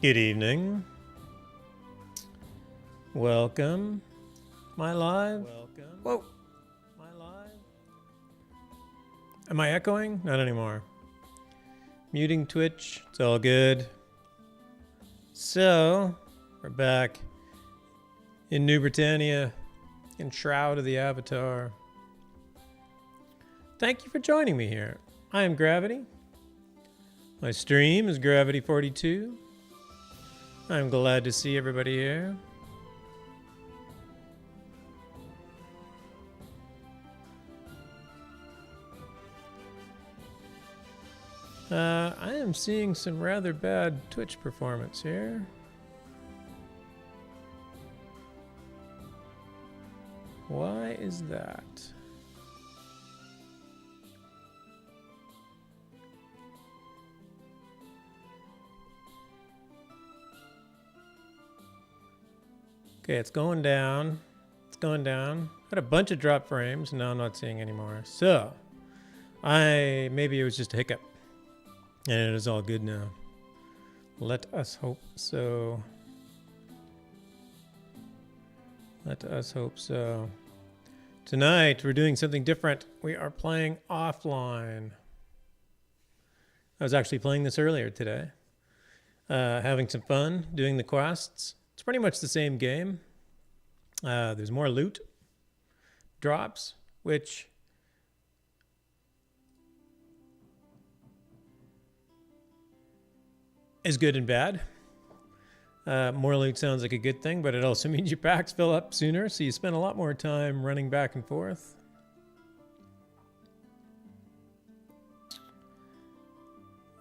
Good evening. Welcome. My live. Welcome. Whoa. My live. Am I echoing? Not anymore. Muting Twitch. It's all good. So, we're back in New Britannia in Shroud of the Avatar. Thank you for joining me here. I am Gravity. My stream is Gravity42. I'm glad to see everybody here. I am seeing some rather bad Twitch performance here. Why is that? Okay, it's going down. It's going down. Had a bunch of drop frames. Now I'm not seeing anymore. So, maybe it was just a hiccup. And it is all good now. Let us hope so. Let us hope so. Tonight, we're doing something different. We are playing offline. I was actually playing this earlier today. Having some fun, doing the quests. It's pretty much the same game. There's more loot drops, which is good and bad. More loot sounds like a good thing, but it also means your packs fill up sooner, so you spend a lot more time running back and forth.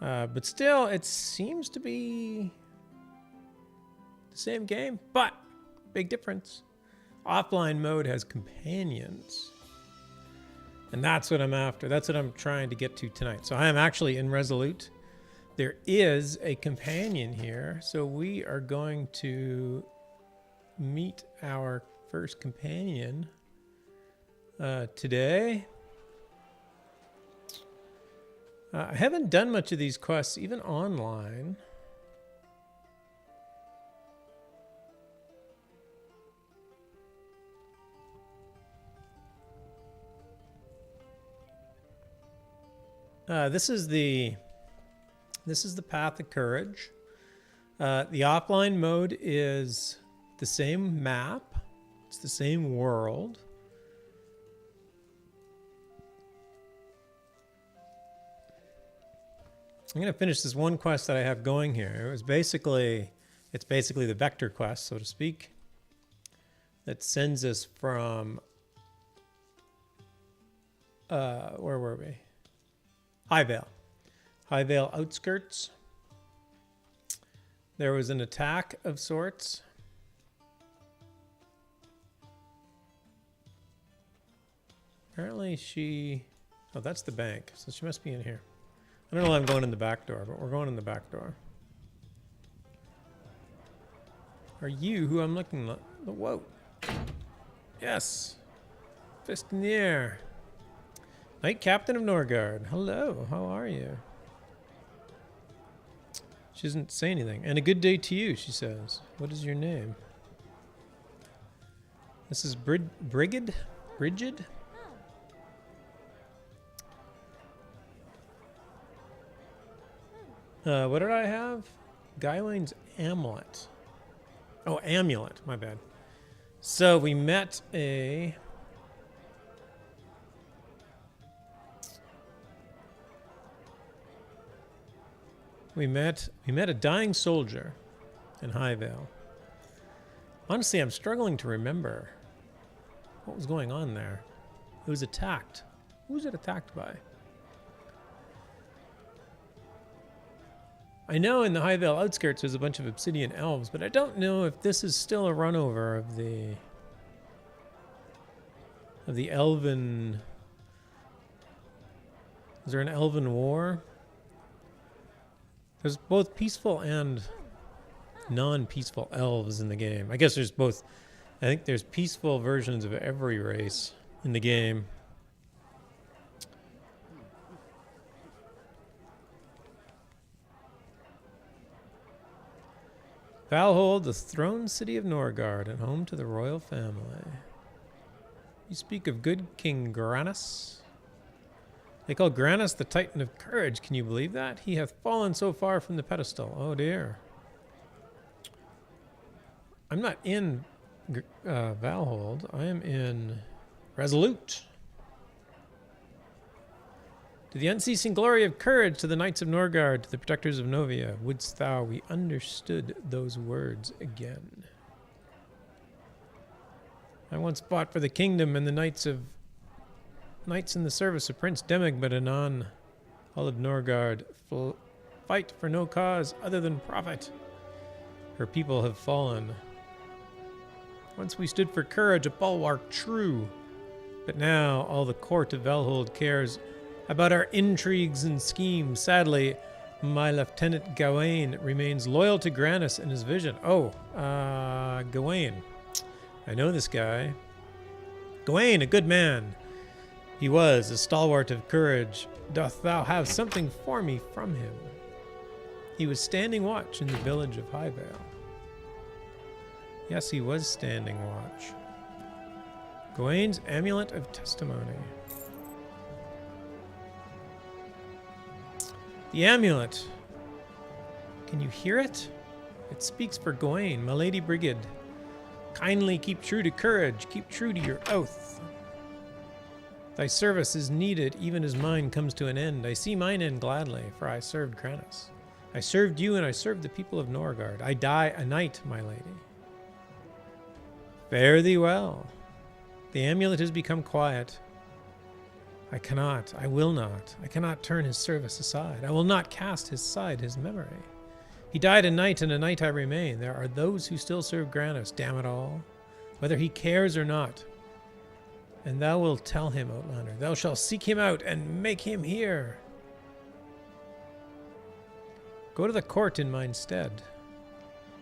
But still, it seems to be the same game, but big difference. Offline mode has companions. And that's what I'm after. That's what I'm trying to get to tonight. So I am actually in Resolute. There is a companion here, so we are going to meet our first companion today. I haven't done much of these quests, even online. This is the Path of Courage. The offline mode is the same map. It's the same world. I'm going to finish this one quest that I have going here. It's basically the vector quest, so to speak, that sends us from where were we? Highvale outskirts. There was an attack of sorts. Apparently oh, that's the bank, so she must be in here. I don't know why I'm going in the back door, but we're going in the back door. Are you who I'm looking at? Whoa. Yes. Fist in the air. Knight Captain of Norgard. Hello, how are you? She doesn't say anything. And a good day to you, she says. What is your name? This is Brigid? What did I have? Guylane's Amulet. Oh, Amulet, my bad. So we met a... We met a dying soldier in Highvale. Honestly, I'm struggling to remember what was going on there. It was attacked. Who was it attacked by? I know in the Highvale outskirts there's a bunch of obsidian elves, but I don't know if this is still a runover of the elven... Is there an elven war? There's both peaceful and non-peaceful elves in the game. I guess there's both. I think there's peaceful versions of every race in the game. Valhold, the throne city of Norgard and home to the royal family. You speak of good King Granus. They call Granus the Titan of Courage. Can you believe that? He hath fallen so far from the pedestal. Oh dear. I'm not in Valhold. I am in Resolute. To the unceasing glory of courage, to the knights of Norgard, to the protectors of Novia, wouldst thou we understood those words again. I once fought for the kingdom and the knights in the service of Prince Demig, but anon all of Norgard fight for no cause other than profit. Her people have fallen. Once we stood for courage, a bulwark true, but now all the court of Valhold cares about our intrigues and schemes. Sadly, my Lieutenant Gawain remains loyal to Granus and his vision. Oh, Gawain. I know this guy. Gawain, a good man. He was a stalwart of courage. Doth thou have something for me from him? He was standing watch in the village of Highvale. Yes, he was standing watch. Gawain's amulet of testimony. The amulet. Can you hear it? It speaks for Gawain, my lady Brigid. Kindly keep true to courage, keep true to your oath. Thy service is needed even as mine comes to an end. I see mine end gladly, for I served Granus. I served you and I served the people of Norgard. I die a knight, my lady. Fare thee well. The amulet has become quiet. I will not turn his service aside. I will not cast aside his memory. He died a knight, and a knight I remain. There are those who still serve Granus, damn it all, whether he cares or not. And thou wilt tell him, Outlander. Thou shalt seek him out and make him hear. Go to the court in mine stead.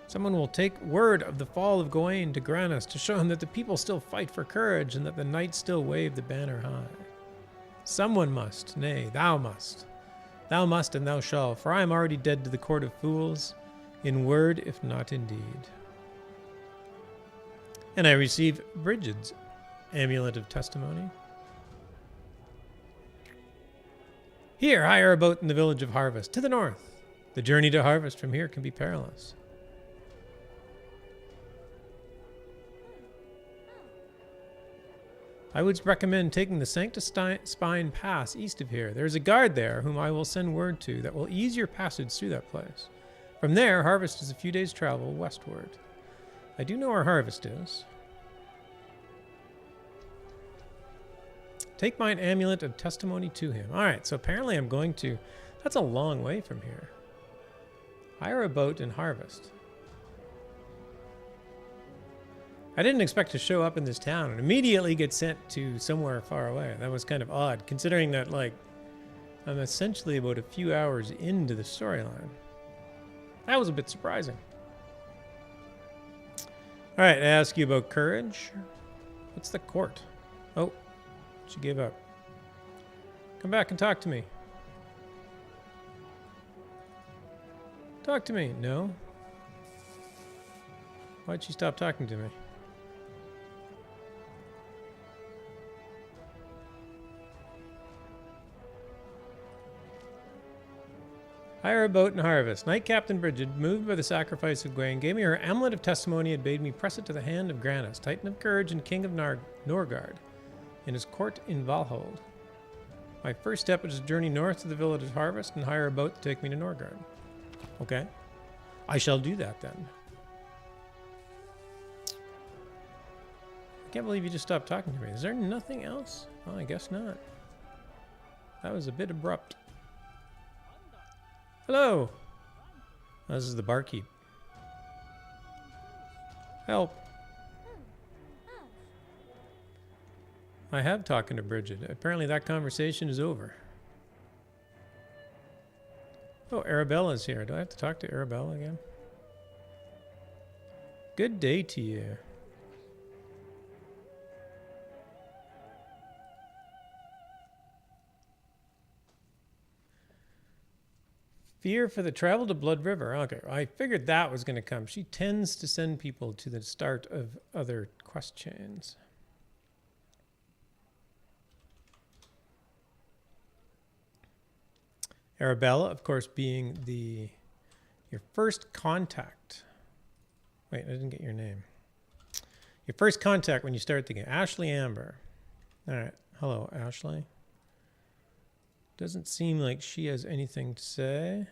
Someone will take word of the fall of Gawain to Granus to show him that the people still fight for courage and that the knights still wave the banner high. Someone must, nay, thou must. Thou must and thou shalt, for I am already dead to the court of fools, in word if not in deed. And I receive Brigid's amulet of testimony. Here, hire a boat in the village of Harvest, to the north. The journey to Harvest from here can be perilous. I would recommend taking the Sancta-Spine Pass east of here. There is a guard there whom I will send word to that will ease your passage through that place. From there, Harvest is a few days' travel westward. I do know where Harvest is. Take mine amulet of testimony to him. All right, so apparently I'm going to... That's a long way from here. Hire a boat in Harvest. I didn't expect to show up in this town and immediately get sent to somewhere far away. That was kind of odd, considering that, like, I'm essentially about a few hours into the storyline. That was a bit surprising. All right, I ask you about courage. What's the court? Oh, she gave up. Come back and talk to me. Talk to me. No. Why'd she stop talking to me? Hire a boat and Harvest. Knight Captain Brigid, moved by the sacrifice of Gawain, gave me her amulet of testimony and bade me press it to the hand of Granus, Titan of Courage and King of Norgard, in his court in Valhold. My first step is to journey north to the village of Harvest and hire a boat to take me to Norgard. Okay. I shall do that then. I can't believe you just stopped talking to me. Is there nothing else? Well, I guess not. That was a bit abrupt. Hello. Oh, this is the barkeep. Help. I have talking to Brigid. Apparently that conversation is over. Oh, Arabella's here. Do I have to talk to Arabella again? Good day to you. Fear for the travel to Blood River. Okay, I figured that was going to come. She tends to send people to the start of other quest chains. Arabella, of course, being your first contact. Wait, I didn't get your name. Your first contact when you start the game. Ashley Amber. All right. Hello, Ashley. Doesn't seem like she has anything to say.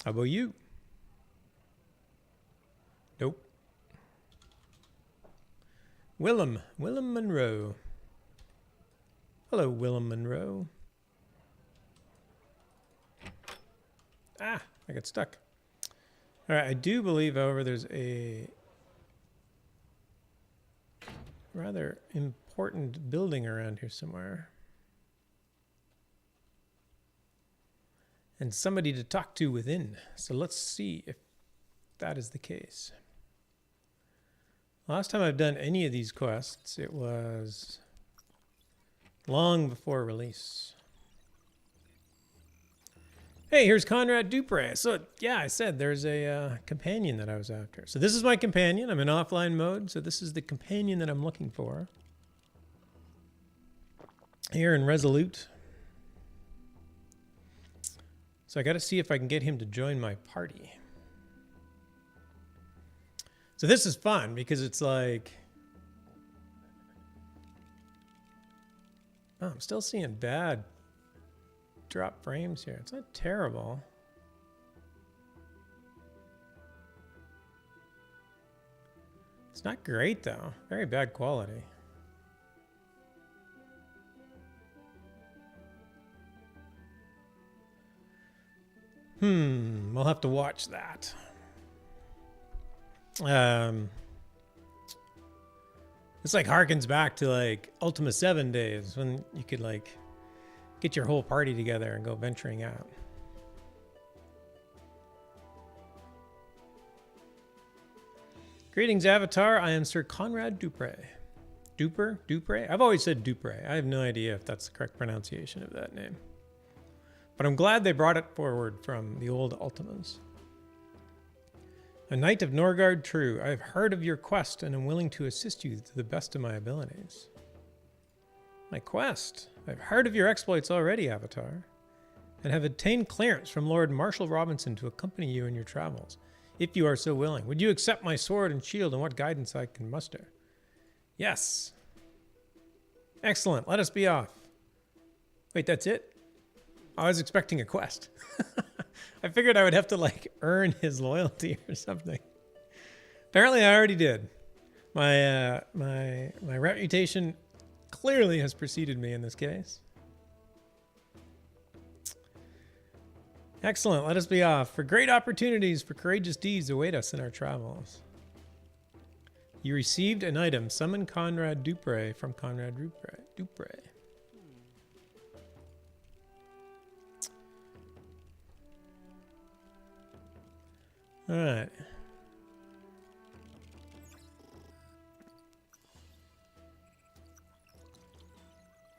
How about you? Nope. Willem Monroe. Hello, Willem Monroe. Ah, I got stuck. All right, I do believe, however, there's a rather important building around here somewhere. And somebody to talk to within. So let's see if that is the case. Last time I've done any of these quests, it was long before release. Hey, here's Conrad Dupre. So, yeah, I said there's a companion that I was after. So this is my companion. I'm in offline mode, so this is the companion that I'm looking for. Here in Resolute. So I got to see if I can get him to join my party. So this is fun because it's like... Oh, I'm still seeing bad drop frames here. It's not terrible. It's not great though. Very bad quality. We'll have to watch that. This like harkens back to like Ultima 7 days when you could like get your whole party together and go venturing out. Greetings, Avatar. I am Sir Conrad Dupre. Dupre? I've always said Dupre. I have no idea if that's the correct pronunciation of that name. But I'm glad they brought it forward from the old Ultimas. A knight of Norgard true. I have heard of your quest and am willing to assist you to the best of my abilities. My quest? I've heard of your exploits already, Avatar, and have obtained clearance from Lord Marshal Robinson to accompany you in your travels, if you are so willing. Would you accept my sword and shield and what guidance I can muster? Yes. Excellent. Let us be off. Wait, that's it? I was expecting a quest. I figured I would have to like earn his loyalty or something. Apparently I already did. My reputation clearly has preceded me in this case. Excellent. Let us be off. For great opportunities for courageous deeds await us in our travels. You received an item. Summon Conrad Dupre from Conrad Dupre. All right.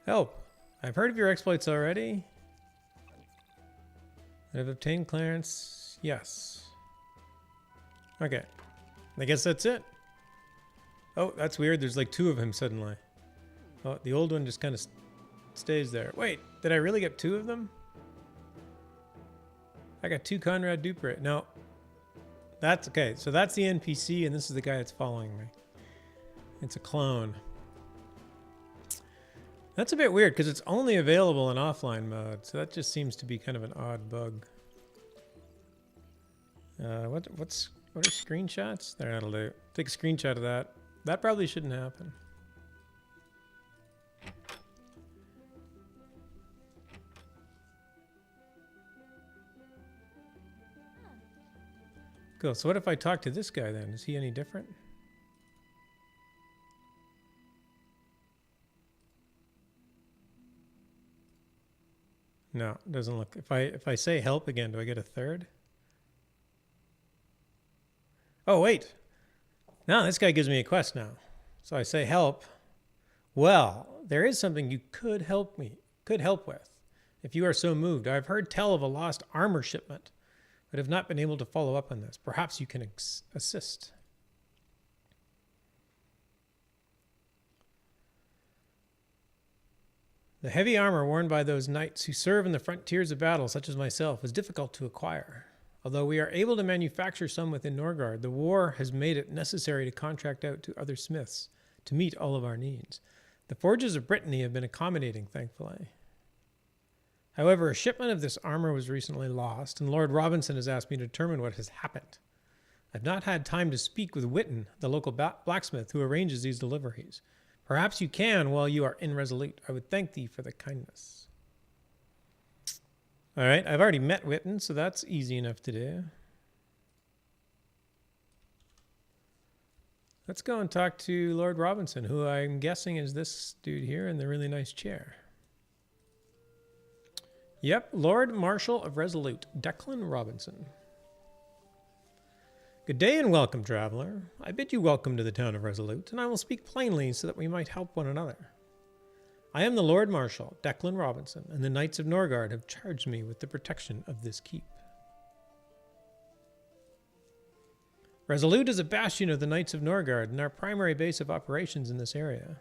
Help. I've heard of your exploits already. I've obtained clearance. Yes. Okay. I guess that's it. Oh, that's weird. There's like two of him suddenly. Oh, the old one just kind of stays there. Wait, did I really get two of them? I got two Conrad Dupre. No. That's okay. So that's the NPC, and this is the guy that's following me. It's a clone. That's a bit weird because it's only available in offline mode, so that just seems to be kind of an odd bug. What are screenshots? There, that'll do. Take a screenshot of that. That probably shouldn't happen. Cool. So what if I talk to this guy then? Is he any different? No, it doesn't look. If I say help again, do I get a third? Oh wait. No, this guy gives me a quest now. So I say help. Well, there is something you could help with. If you are so moved, I've heard tell of a lost armor shipment, but have not been able to follow up on this. Perhaps you can assist. The heavy armor worn by those knights who serve in the frontiers of battle, such as myself, is difficult to acquire. Although we are able to manufacture some within Norgard, the war has made it necessary to contract out to other smiths to meet all of our needs. The forges of Brittany have been accommodating, thankfully. However, a shipment of this armor was recently lost, and Lord Robinson has asked me to determine what has happened. I've not had time to speak with Witten, the local blacksmith who arranges these deliveries. Perhaps you can while you are in Resolute. I would thank thee for the kindness. All right, I've already met Witten, so that's easy enough to do. Let's go and talk to Lord Robinson, who I'm guessing is this dude here in the really nice chair. Yep, Lord Marshal of Resolute, Declan Robinson. Good day and welcome, traveler. I bid you welcome to the town of Resolute, and I will speak plainly so that we might help one another. I am the Lord Marshal, Declan Robinson, and the Knights of Norgard have charged me with the protection of this keep. Resolute is a bastion of the Knights of Norgard and our primary base of operations in this area.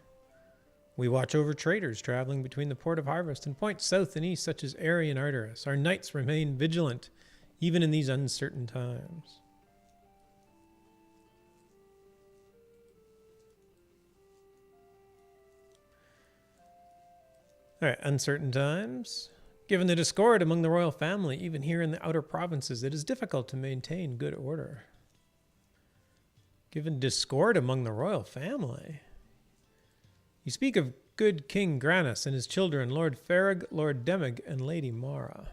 We watch over traders traveling between the Port of Harvest and points south and east such as Aerie and Arteris. Our knights remain vigilant even in these uncertain times. All right, uncertain times. Given the discord among the royal family, even here in the outer provinces, it is difficult to maintain good order. Given discord among the royal family? You speak of good King Granus and his children, Lord Farag, Lord Demig, and Lady Mara.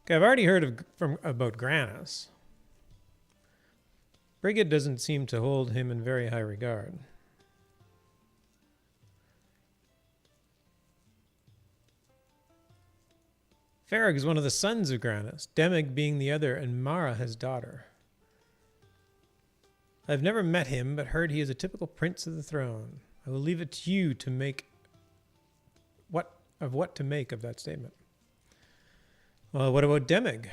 Okay, I've already heard about Granus. Brigid doesn't seem to hold him in very high regard. Farag is one of the sons of Granus, Demig being the other, and Mara his daughter. I've never met him, but heard he is a typical prince of the throne. I will leave it to you to make what to make of that statement. Well, what about Demig?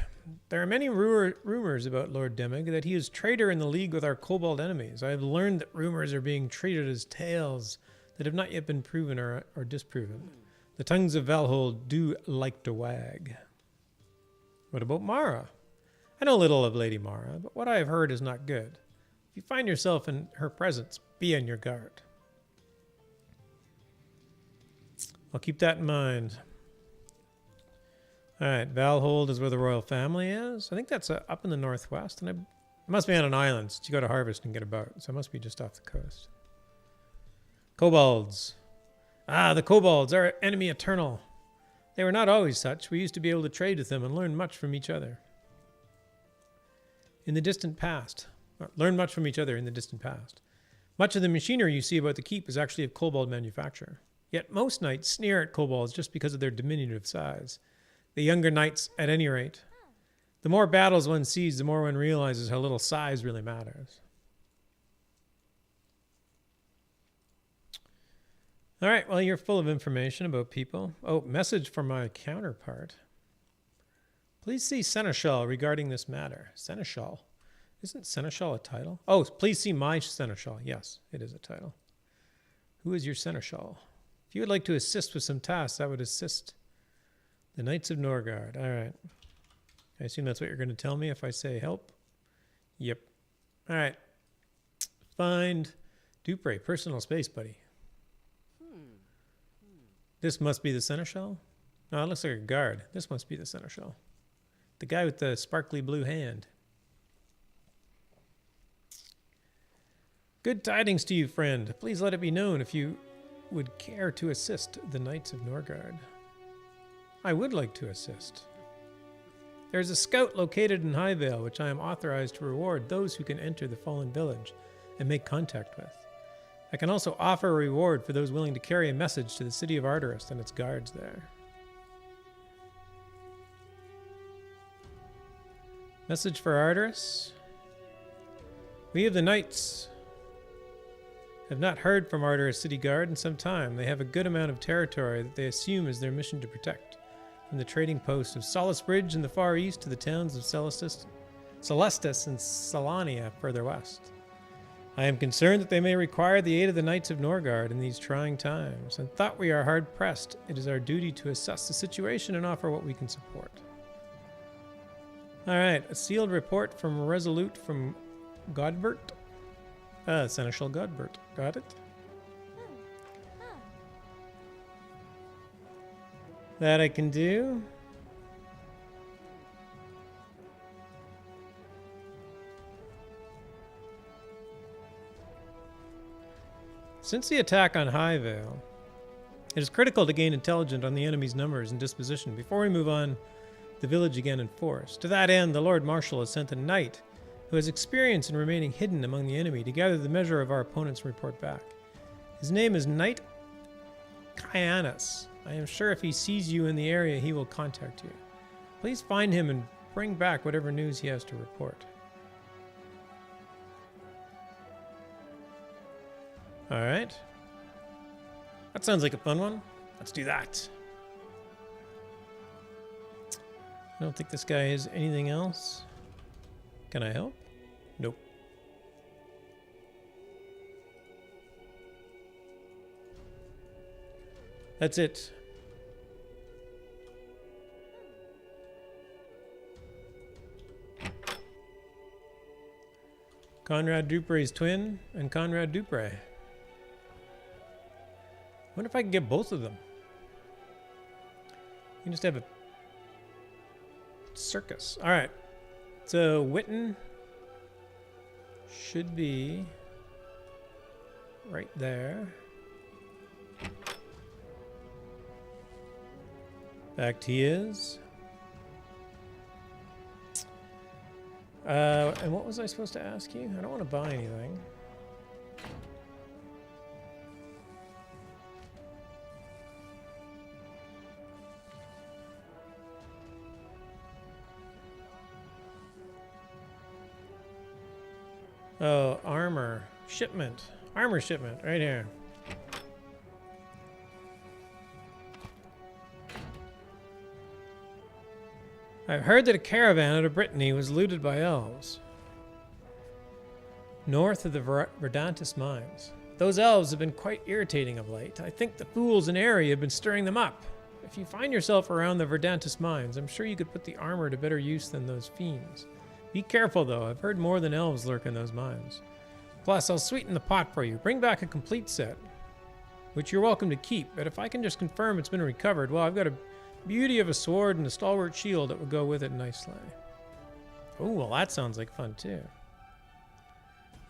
There are many rumors about Lord Demig that he is traitor in the league with our kobold enemies. I have learned that rumors are being treated as tales that have not yet been proven or disproven. The tongues of Valhold do like to wag. What about Mara? I know little of Lady Mara, but what I have heard is not good. If you find yourself in her presence, be on your guard. I'll keep that in mind. All right, Valhold is where the royal family is. I think that's up in the northwest, and it must be on an island since you go to Harvest and get a boat, so it must be just off the coast. Kobolds. Ah, the kobolds, our enemy eternal. They were not always such. We used to be able to trade with them and learn much from each other. In the distant past. Learn much from each other in the distant past. Much of the machinery you see about the keep is actually of kobold manufacture. Yet most knights sneer at kobolds just because of their diminutive size. The younger knights, at any rate. The more battles one sees, the more one realizes how little size really matters. All right, well, you're full of information about people. Oh, message from my counterpart. Please see Seneschal regarding this matter. Seneschal. Isn't Seneschal a title? Oh, please see my Seneschal. Yes, it is a title. Who is your Seneschal? If you would like to assist with some tasks, I would assist the Knights of Norgard. All right. I assume that's what you're going to tell me if I say help? Yep. All right. Find Dupre, personal space buddy. This must be the Seneschal? No, it looks like a guard. This must be the Seneschal. The guy with the sparkly blue hand. Good tidings to you, friend. Please let it be known if you would care to assist the Knights of Norgard. I would like to assist. There's a scout located in Highvale, which I am authorized to reward those who can enter the fallen village and make contact with. I can also offer a reward for those willing to carry a message to the city of Arteris and its guards there. Message for Arteris. We of the Knights I've not heard from Arteris City Guard in some time. They have a good amount of territory that they assume is their mission to protect. From the trading post of Solace Bridge in the far east to the towns of Celestis and Salania further west. I am concerned that they may require the aid of the Knights of Norgard in these trying times, and thought we are hard pressed. It is our duty to assess the situation and offer what we can support. Alright, a sealed report from Resolute from Godbert. Seneschal Godbert. Got it? That I can do. Since the attack on Highvale, it is critical to gain intelligence on the enemy's numbers and disposition before we move on the village again in force. To that end, the Lord Marshal has sent a knight who has experience in remaining hidden among the enemy to gather the measure of our opponents and report back. His name is Knight Kyanus. I am sure if he sees you in the area, he will contact you. Please find him and bring back whatever news he has to report. All right. That sounds like a fun one. Let's do that. I don't think this guy has anything else. Can I help? Nope. That's it. Conrad Dupre's twin and Conrad Dupre. I wonder if I can get both of them. You can just have a circus. All right. So Witten should be right there. Fact he is. And what was I supposed to ask you? I don't want to buy anything. Oh, armor. Shipment. Armor shipment, right here. I've heard that a caravan out of Brittany was looted by elves. North of the Verdantis mines. Those elves have been quite irritating of late. I think the fools in Aerie have been stirring them up. If you find yourself around the Verdantis mines, I'm sure you could put the armor to better use than those fiends. Be careful, though. I've heard more than elves lurk in those mines. Plus, I'll sweeten the pot for you. Bring back a complete set, which you're welcome to keep. But if I can just confirm it's been recovered, well, I've got a beauty of a sword and a stalwart shield that would go with it nicely. Oh, well, that sounds like fun, too.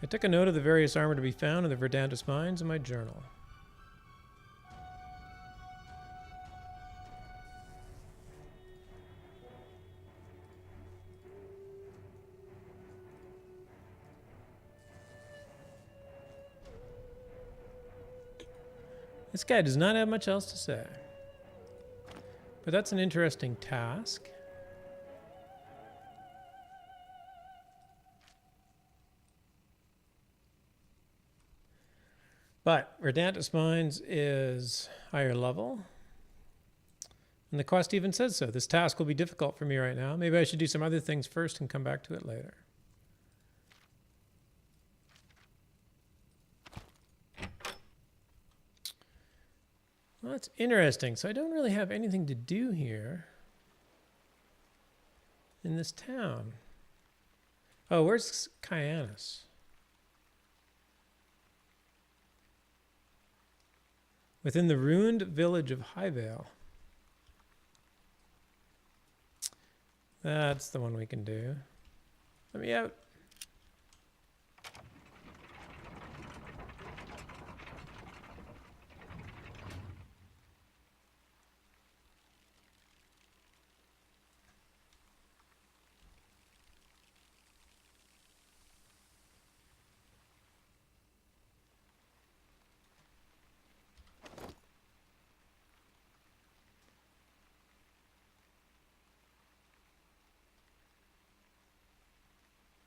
I took a note of the various armor to be found in the Verdantis mines in my journal. This guy does not have much else to say. But that's an interesting task. But Verdantis Mines is higher level. And the quest even says so. This task will be difficult for me right now. Maybe I should do some other things first and come back to it later. Well, that's interesting. So I don't really have anything to do here in this town. Oh, where's Kyanus? Within the ruined village of Highvale. That's the one we can do. Let me out.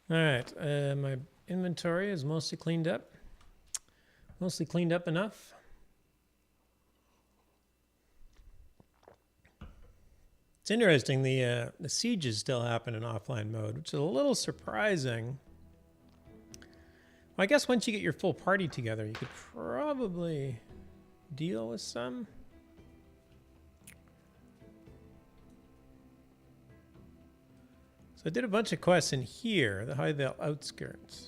All right, my inventory is mostly cleaned up. Mostly cleaned up enough. It's interesting, the sieges still happen in offline mode, which is a little surprising. Well, I guess once you get your full party together, you could probably deal with some. So I did a bunch of quests in here, the Highvale outskirts.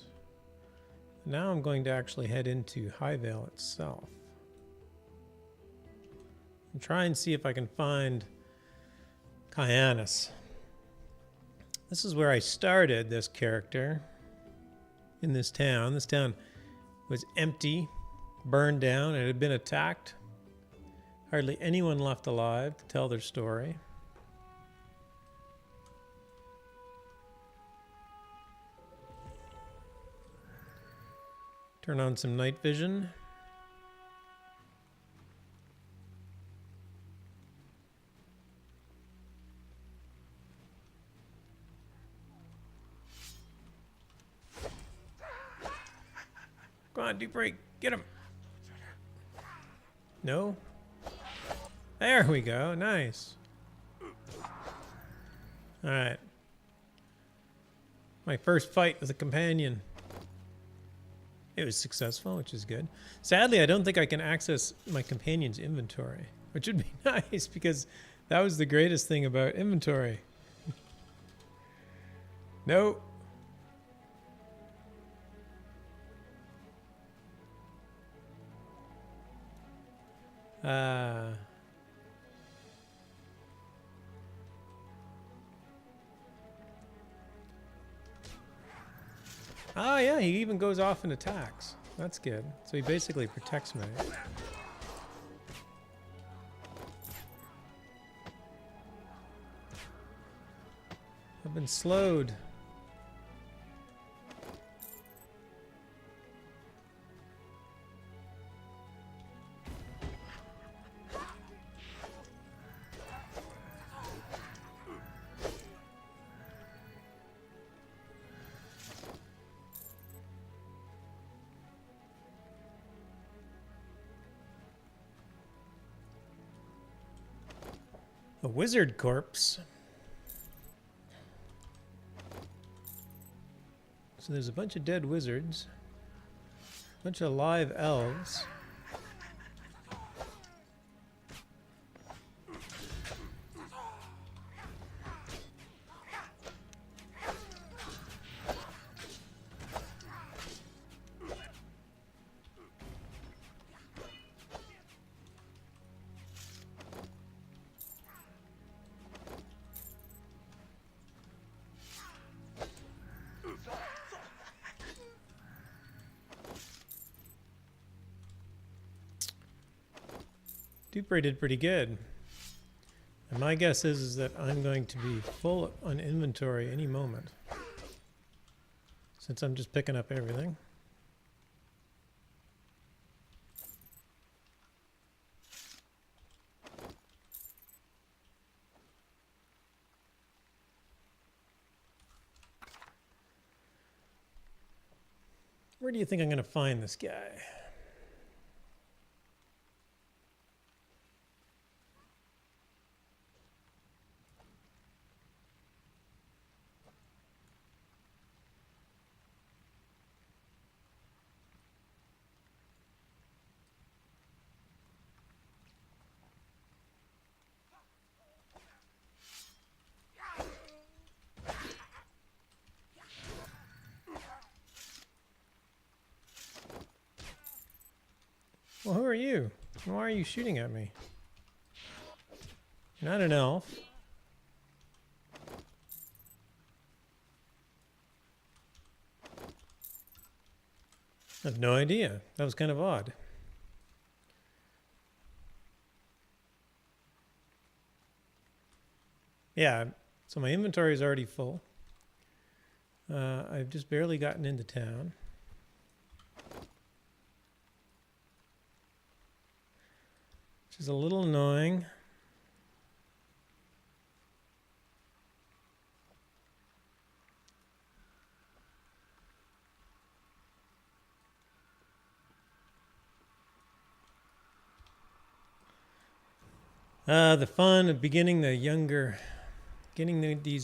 Now I'm going to actually head into Highvale itself. And try and see if I can find Kyanus. This is where I started this character. In this town. This town was empty, burned down, and it had been attacked. Hardly anyone left alive to tell their story. Turn on some night vision. Come on, Dupree, get him. No? There we go, nice. Alright. My first fight with a companion. It was successful, which is good. Sadly, I don't think I can access my companion's inventory, which would be nice because that was the greatest thing about inventory. No. Oh yeah, he even goes off and attacks. That's good. So he basically protects me. I've been slowed. A wizard corpse. So there's a bunch of dead wizards, a bunch of live elves. Dupree did pretty good. And my guess is that I'm going to be full on inventory any moment. Since I'm just picking up everything. Where do you think I'm going to find this guy? Well, who are you? Why are you shooting at me? You're not an elf. I have no idea. That was kind of odd. Yeah, so my inventory is already full. I've just barely gotten into town. Which is a little annoying. The fun of beginning these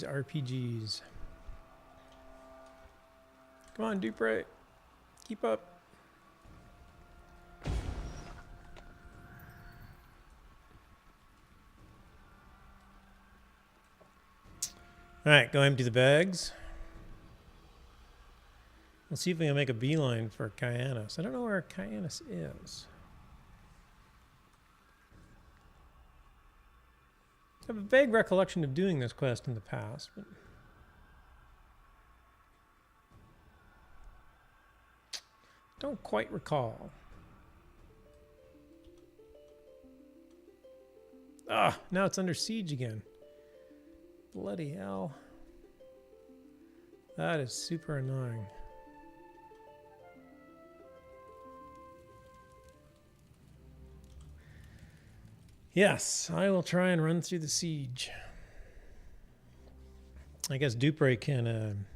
RPGs. Come on, Dupre. Keep up. Alright, go empty the bags. Let's see if we can make a beeline for Kyanus. I don't know where Kyanus is. I have a vague recollection of doing this quest in the past, but don't quite recall. Ah, now it's under siege again. Bloody hell. That is super annoying. Yes, I will try and run through the siege. I guess Dupre can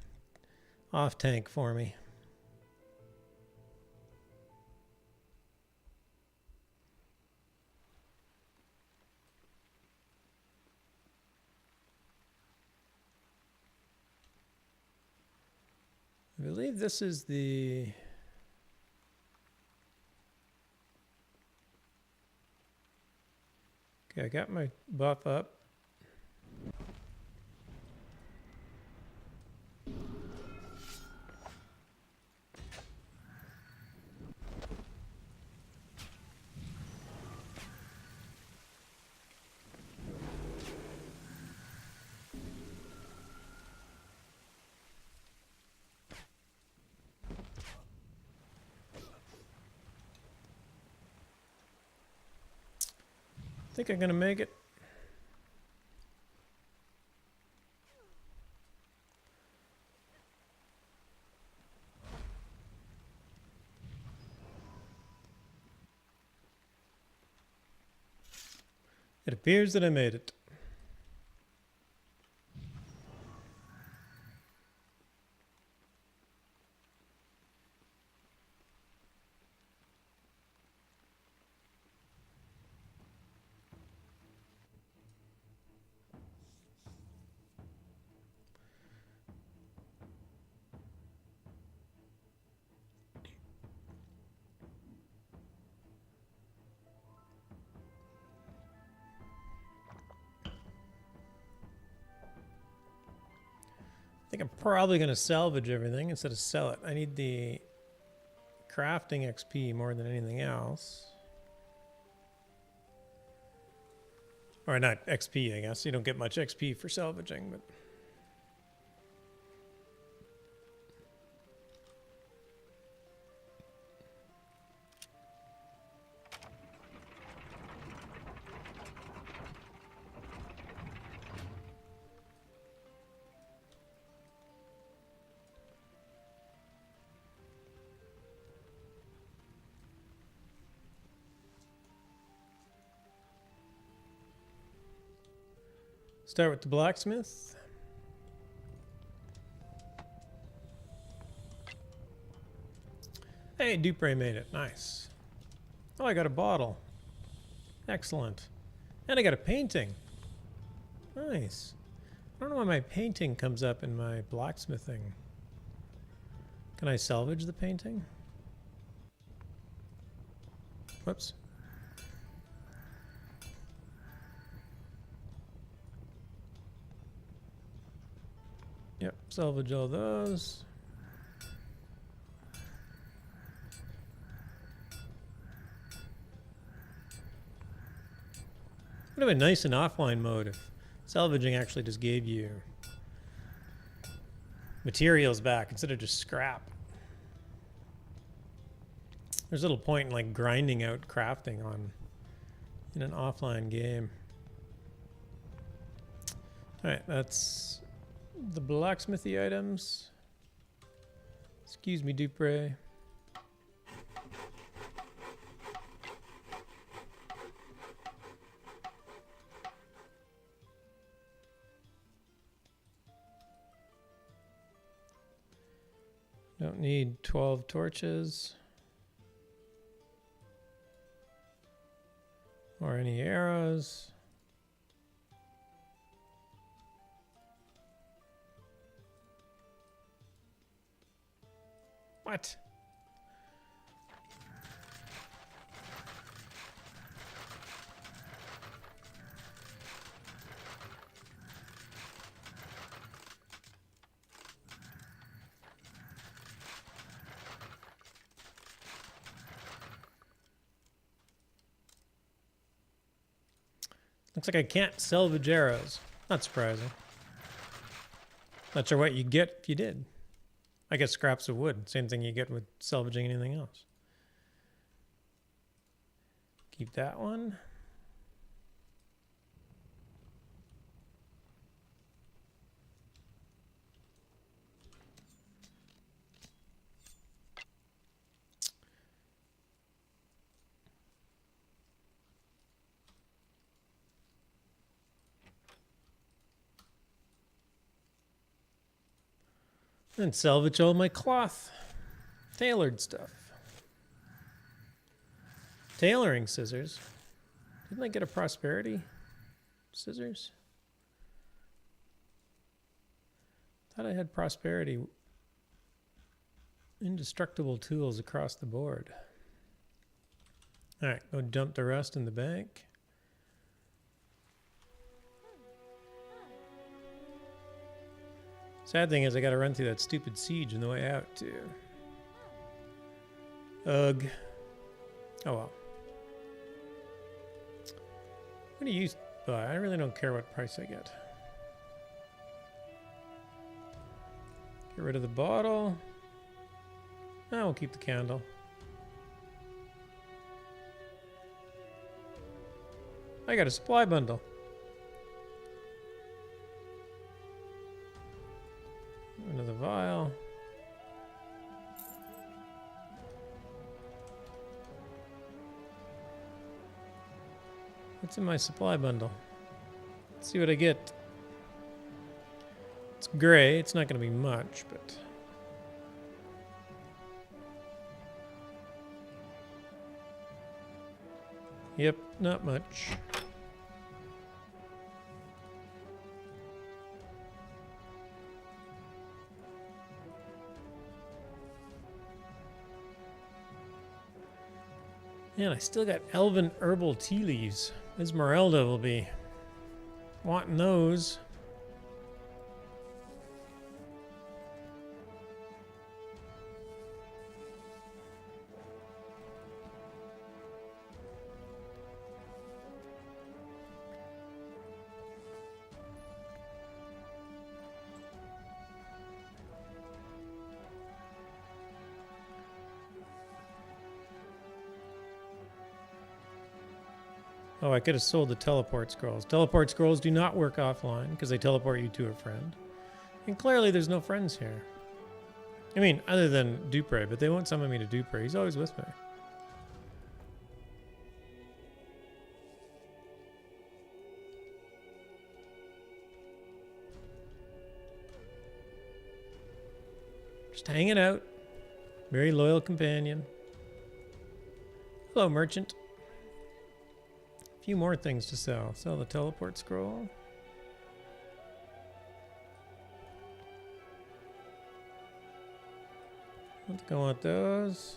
off-tank for me. I believe this is the... Okay, I got my buff up. I think I'm gonna make it. It appears that I made it. I think I'm probably going to salvage everything instead of sell it. I need the crafting XP more than anything else. Or not XP, I guess. You don't get much XP for salvaging, but... Start with the blacksmith. Hey, Dupre made it. Nice. Oh, I got a bottle. Excellent. And I got a painting. Nice. I don't know why my painting comes up in my blacksmithing. Can I salvage the painting? Whoops. Yep, salvage all those. Would have been nice in offline mode if salvaging actually just gave you materials back instead of just scrap. There's little point in like grinding out crafting in an offline game. Alright, that's the blacksmithy items. Excuse me, Dupre. Don't need 12 torches. Or any arrows. What? Looks like I can't salvage arrows. Not surprising. Not sure what you get if you did. I guess scraps of wood. Same thing you get with salvaging anything else. Keep that one. And salvage all my cloth. Tailored stuff. Tailoring scissors. Didn't I get a prosperity scissors? Thought I had prosperity. Indestructible tools across the board. All right, go dump the rest in the bank. Sad thing is I gotta run through that stupid siege on the way out too. Ugh. Oh well. What do you buy? I really don't care what price I get. Get rid of the bottle. I will keep the candle. I got a supply bundle. Another vial. What's in my supply bundle? Let's see what I get. It's gray. It's not going to be much, but... Yep, not much. Man, I still got elven herbal tea leaves. Esmeralda will be wanting those. Oh, I could have sold the teleport scrolls. Teleport scrolls do not work offline because they teleport you to a friend. And clearly there's no friends here. I mean, other than Dupre, but they won't summon me to Dupre. He's always with me. Just hanging out. Very loyal companion. Hello, merchant. A few more things to sell. Sell the teleport scroll. Let's go on those.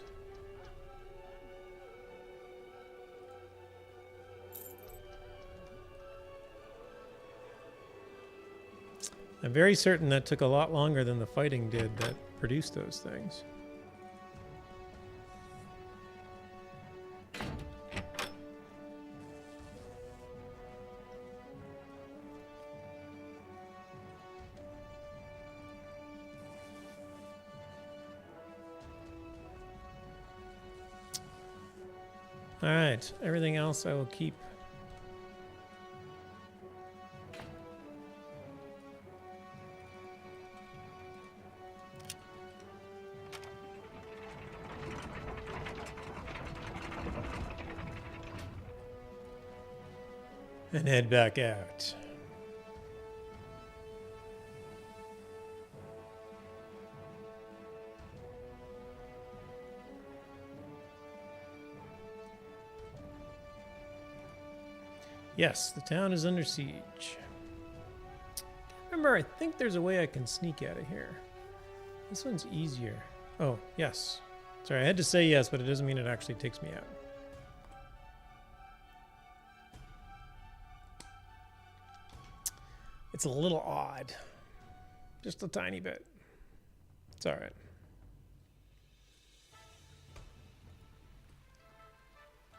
I'm very certain that took a lot longer than the fighting did that produced those things. All right, everything else I will keep. And head back out. Yes, the town is under siege. Remember, I think there's a way I can sneak out of here. This one's easier. Oh, yes. Sorry, I had to say yes, but it doesn't mean it actually takes me out. It's a little odd. Just a tiny bit. It's all right.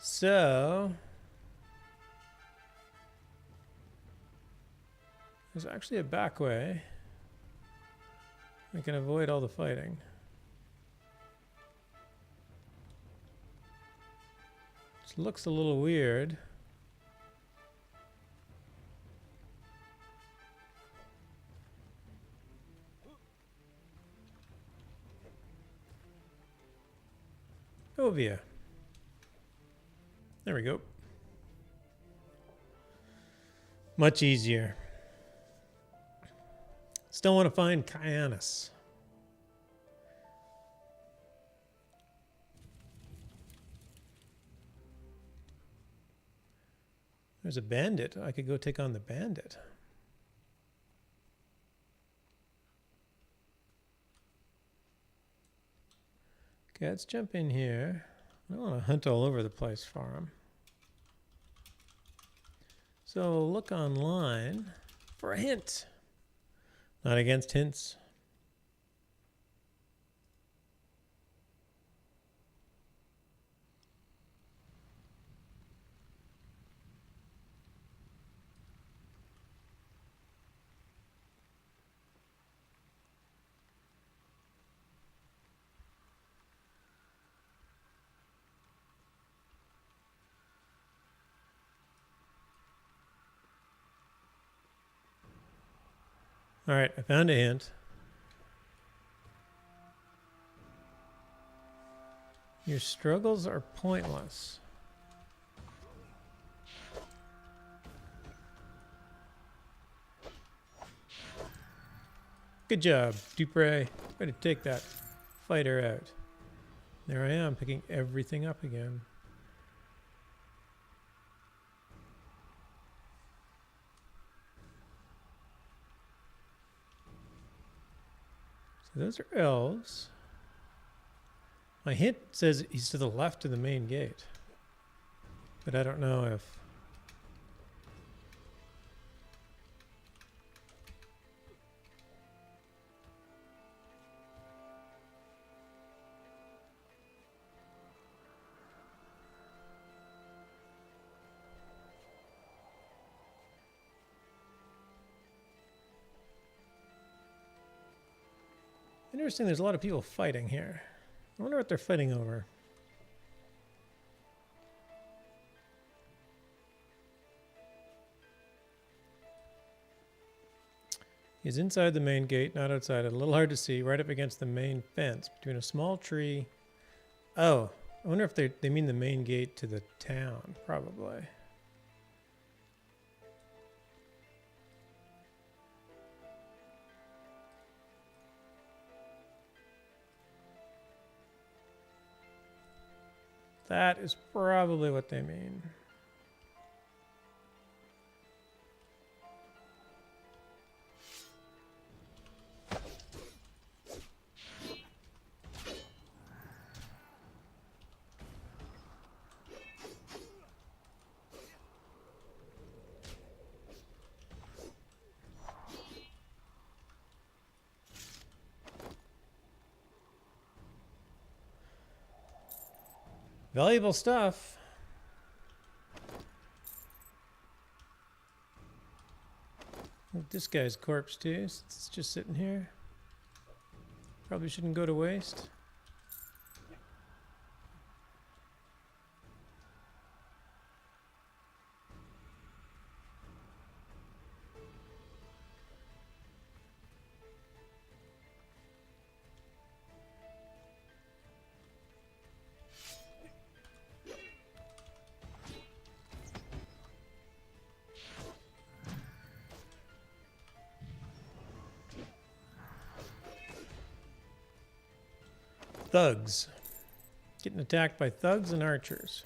So, there's actually a back way. I can avoid all the fighting. Which looks a little weird. Ovia. There we go. Much easier. Still want to find Kyanus. There's a bandit. I could go take on the bandit. Okay, let's jump in here. I don't want to hunt all over the place for him. So look online for a hint. Not against hints. All right, I found a hint. Your struggles are pointless. Good job, Dupre. Way to take that fighter out. There I am, picking everything up again. So those are elves. My hint says he's to the left of the main gate. But I don't know if... Interesting, there's a lot of people fighting here. I wonder what they're fighting over. He's inside the main gate, not outside it. A little hard to see, right up against the main fence, between a small tree. Oh, I wonder if they mean the main gate to the town, probably. That is probably what they mean. Valuable stuff. This guy's corpse too. It's just sitting here. Probably shouldn't go to waste. Thugs. Getting attacked by thugs and archers.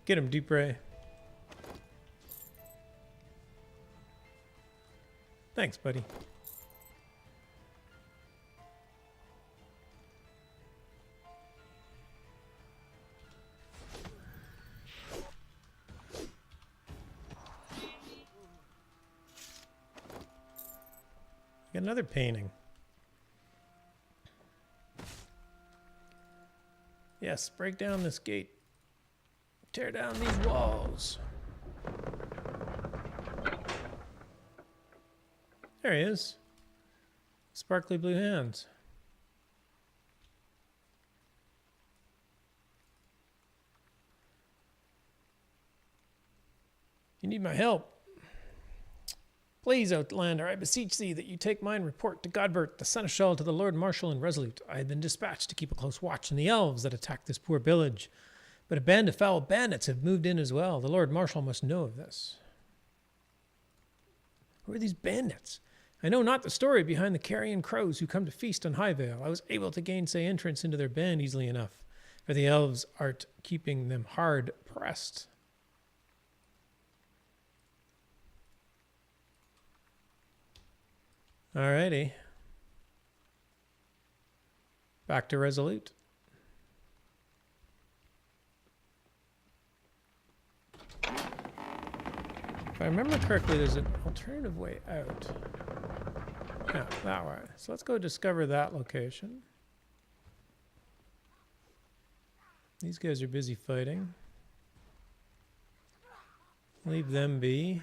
Get him, Dupre. Thanks, buddy. Got another painting. Yes, break down this gate. Tear down these walls. There he is. Sparkly blue hands. You need my help. Please, Outlander, I beseech thee that you take mine report to Godbert, the seneschal, to the Lord Marshal and Resolute. I have been dispatched to keep a close watch on the elves that attack this poor village. But a band of foul bandits have moved in as well. The Lord Marshal must know of this. Who are these bandits? I know not the story behind the carrion crows who come to feast on Highvale. I was able to gainsay entrance into their band easily enough, for the elves art keeping them hard pressed. Alrighty. Back to Resolute. If I remember correctly, there's an alternative way out. Yeah, that way. So let's go discover that location. These guys are busy fighting. Leave them be.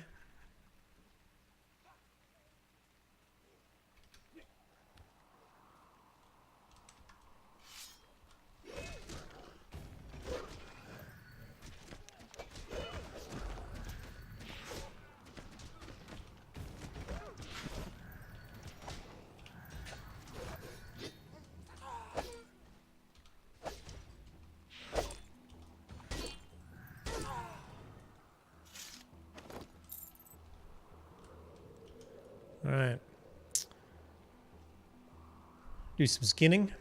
All right. Do some skinning.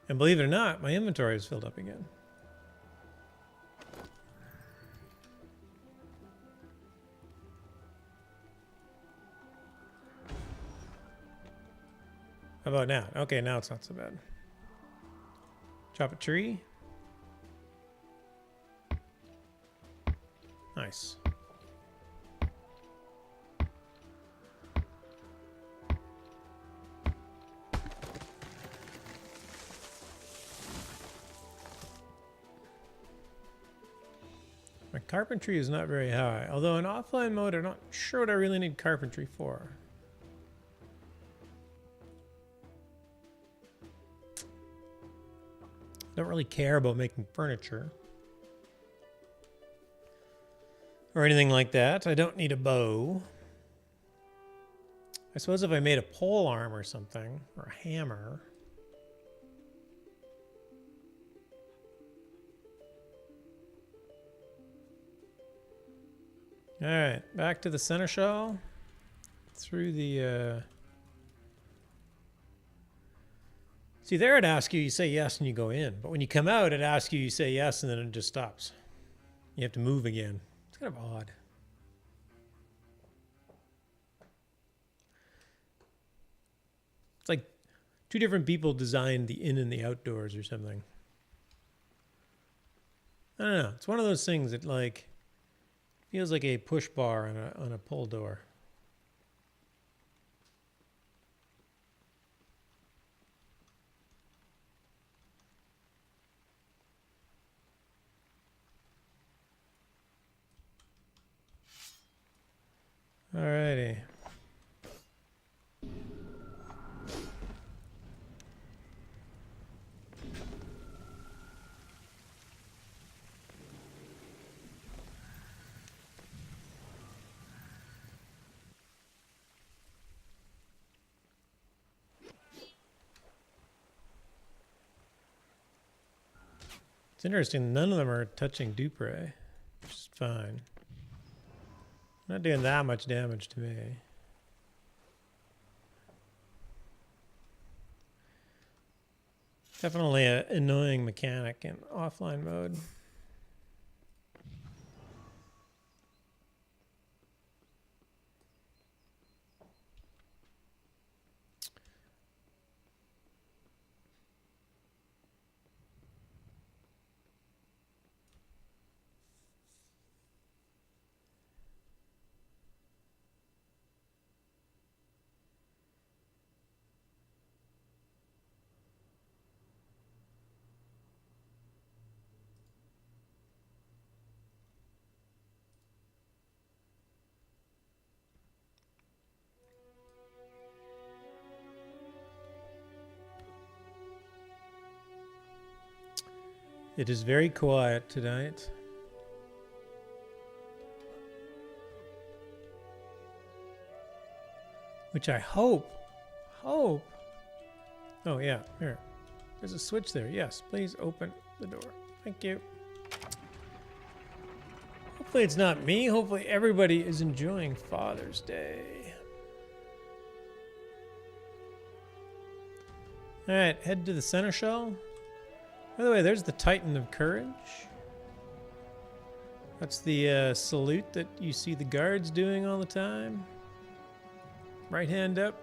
And believe it or not, my inventory is filled up again. How about now? Okay, now it's not so bad. Chop a tree. Nice. My carpentry is not very high, although in offline mode I'm not sure what I really need carpentry for. Don't really care about making furniture or anything like that. I don't need a bow. I suppose if I made a pole arm or something, or a hammer. All right, back to the seneschal. Through the... See, there it asks you, you say yes and you go in. But when you come out, it asks you, you say yes and then it just stops. You have to move again. It's kind of odd. It's like two different people designed the in and the outdoors or something. I don't know. It's one of those things that like feels like a push bar on a pull door. Alrighty. It's interesting, none of them are touching Dupre. fine. Not doing that much damage to me. Definitely an annoying mechanic in offline mode. It is very quiet tonight. Which I hope. Oh yeah, here. There's a switch there. Yes, please open the door. Thank you. Hopefully it's not me. Hopefully everybody is enjoying Father's Day. Alright, head to the center shell. By the way, there's the Titan of Courage. That's the salute that you see the guards doing all the time. Right hand up.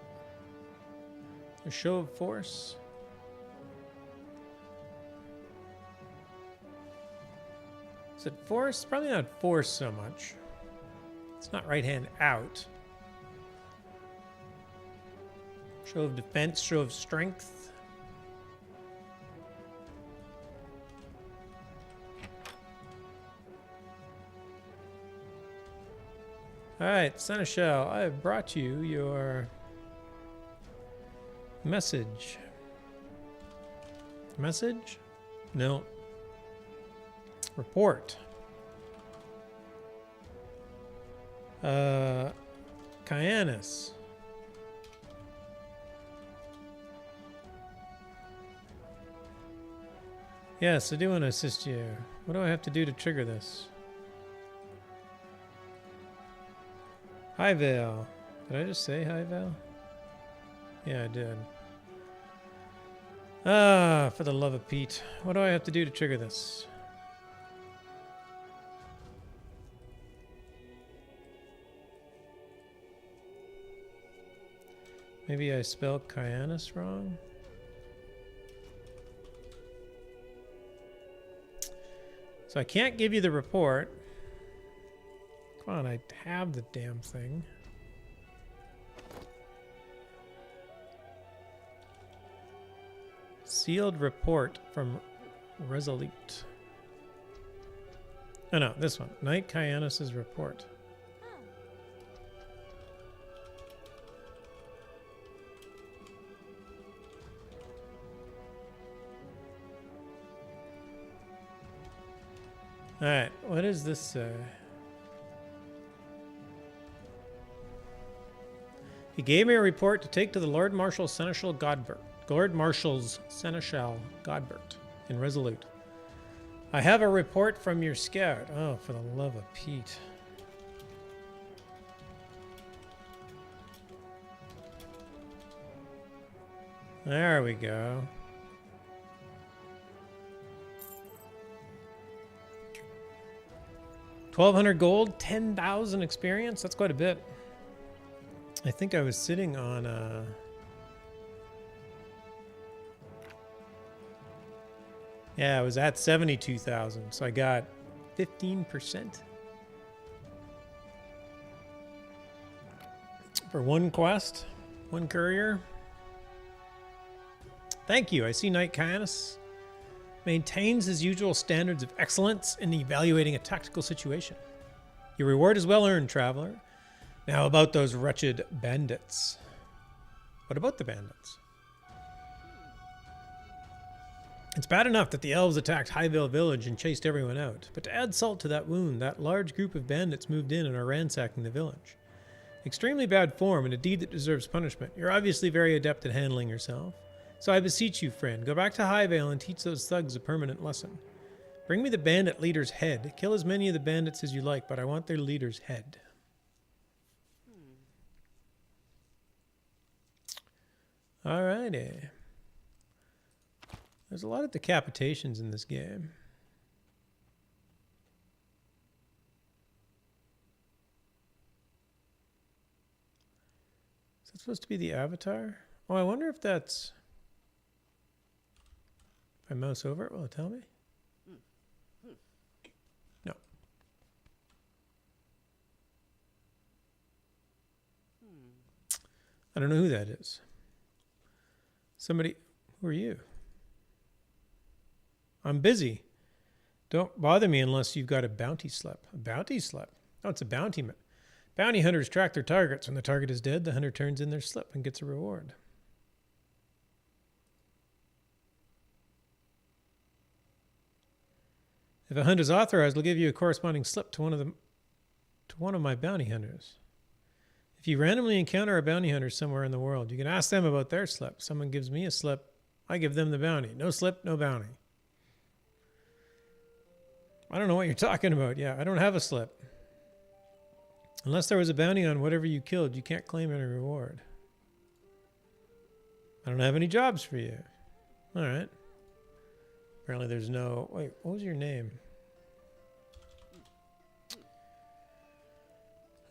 A show of force. Is it force? Probably not force so much. It's not right hand out. Show of defense, show of strength. Alright, Seneschal, I have brought you your message. Message? No. Report. Kyanus. Yes, I do want to assist you. What do I have to do to trigger this? Hi, Vale. Did I just say hi, Vale? Yeah, I did. Ah, for the love of Pete. What do I have to do to trigger this? Maybe I spelled Kyanus wrong? So I can't give you the report. Come on, I have the damn thing. Sealed report from Resolute. Oh no, this one. Knight Kyanus' report. Alright, what does this say? He gave me a report to take to the Lord Marshal Seneschal Godbert. Lord Marshal's Seneschal Godbert in Resolute. I have a report from your scout. Oh, for the love of Pete. There we go. $1,200 gold, 10,000 experience. That's quite a bit. I think I was sitting on yeah, I was at 72,000, so I got 15% for one quest, one courier. Thank you. I see Knight Kyanus maintains his usual standards of excellence in evaluating a tactical situation. Your reward is well earned, traveler. Now about those wretched bandits. What about the bandits? It's bad enough that the elves attacked Highvale Village and chased everyone out, but to add salt to that wound, that large group of bandits moved in and are ransacking the village. Extremely bad form and a deed that deserves punishment. You're obviously very adept at handling yourself. So I beseech you, friend, go back to Highvale and teach those thugs a permanent lesson. Bring me the bandit leader's head. Kill as many of the bandits as you like, but I want their leader's head. Alrighty. There's a lot of decapitations in this game. Is that supposed to be the avatar? Oh, I wonder if that's... If I mouse over it, will it tell me? No. I don't know who that is. Somebody... Who are you? I'm busy. Don't bother me unless you've got a bounty slip. A bounty slip? Oh, it's a bounty. Bounty hunters track their targets. When the target is dead, the hunter turns in their slip and gets a reward. If a hunt is authorized, I'll give you a corresponding slip to one of my bounty hunters. If you randomly encounter a bounty hunter somewhere in the world, you can ask them about their slip. Someone gives me a slip, I give them the bounty. No slip, no bounty. I don't know what you're talking about. Yeah, I don't have a slip. Unless there was a bounty on whatever you killed, you can't claim any reward. I don't have any jobs for you. All right. Apparently there's no... Wait, what was your name?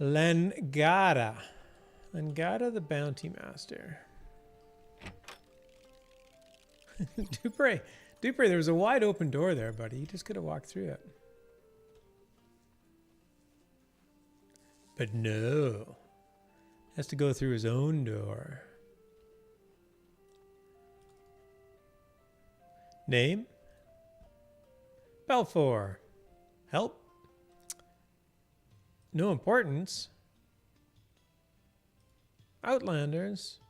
Langada. Langada the Bounty Master. Dupre, there was a wide open door there, buddy. You just could have walked through it. But no. Has to go through his own door. Name? Belfour. Help? No importance. Outlanders.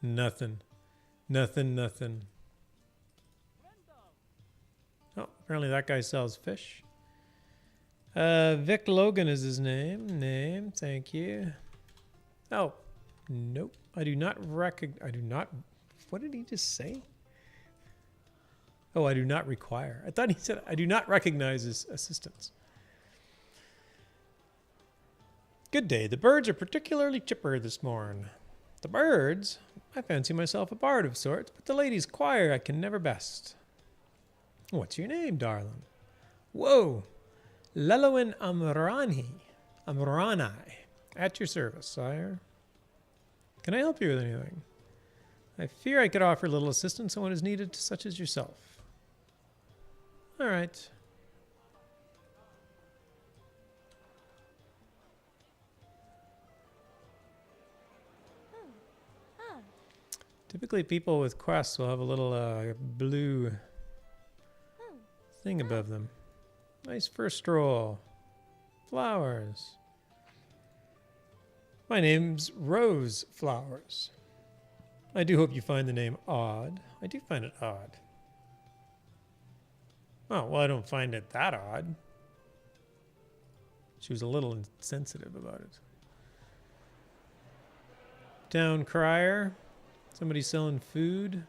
Nothing. Nothing. Oh, apparently that guy sells fish. Vic Logan is his name. Thank you. Oh, nope. I do not recognize... What did he just say? Oh, I do not require. I thought he said, I do not recognize his assistance. Good day. The birds are particularly chipper this morn. The birds? I fancy myself a bard of sorts, but the ladies' choir I can never best. What's your name, darling? Whoa. Lelowin Amrani. At your service, sire. Can I help you with anything? I fear I could offer little assistance when it is needed to such as yourself. All right. Typically people with quests will have a little blue thing above them. Nice first stroll. Flowers. My name's Rose Flowers. I do hope you find the name odd. I do find it odd. Oh, well, I don't find it that odd. She was a little insensitive about it. Town crier. Somebody selling food.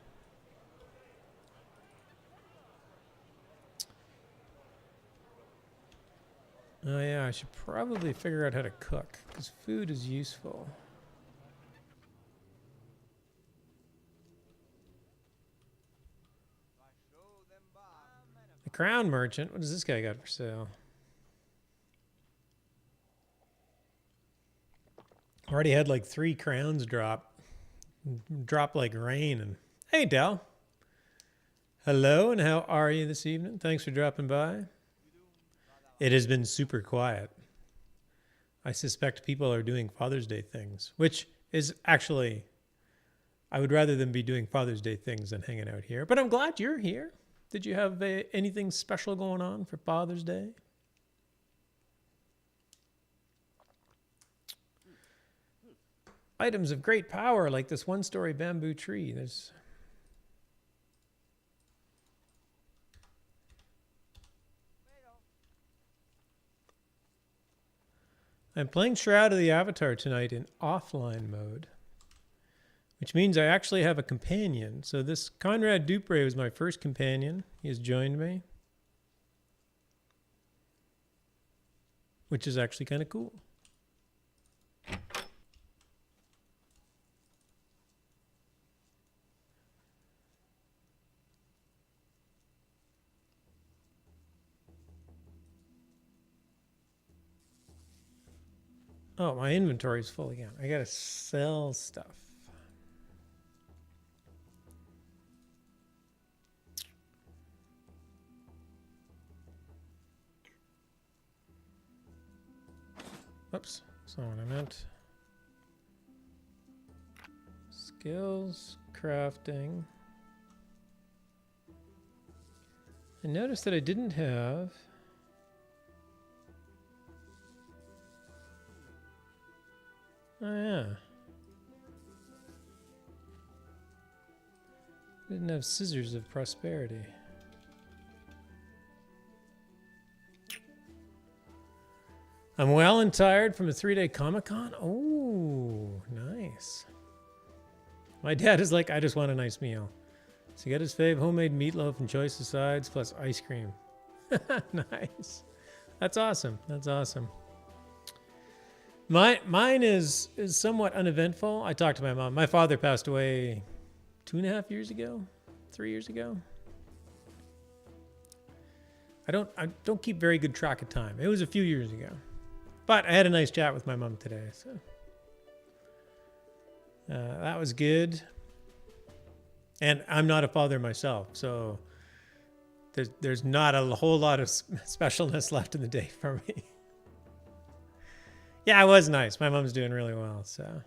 Oh yeah, I should probably figure out how to cook, because food is useful. The crown merchant, what does this guy got for sale? Already had like 3 crowns drop like rain. And hey, Del. Hello, and how are you this evening? Thanks for dropping by. It has been super quiet. I suspect people are doing Father's Day things, which is actually, I would rather them be doing Father's Day things than hanging out here. But I'm glad you're here. Did you have anything special going on for Father's Day? Items of great power, like this one-story bamboo tree. There's... I'm playing Shroud of the Avatar tonight in offline mode, which means I actually have a companion. So this Conrad Dupre was my first companion. He has joined me, which is actually kind of cool. Oh, my inventory is full again. I gotta sell stuff. Oops, that's not what I meant. Skills, crafting. I noticed that I didn't have... Oh, yeah. Didn't have scissors of prosperity. I'm well and tired from a 3-day Comic-Con. Oh, nice. My dad is like, I just want a nice meal. So he got his fave homemade meatloaf and choice of sides plus ice cream. Nice. That's awesome. That's awesome. Mine is somewhat uneventful. I talked to my mom. My father passed away 2.5 years ago, 3 years ago. I don't keep very good track of time. It was a few years ago, but I had a nice chat with my mom today, so that was good. And I'm not a father myself, so there's not a whole lot of specialness left in the day for me. Yeah, it was nice. My mom's doing really well, so.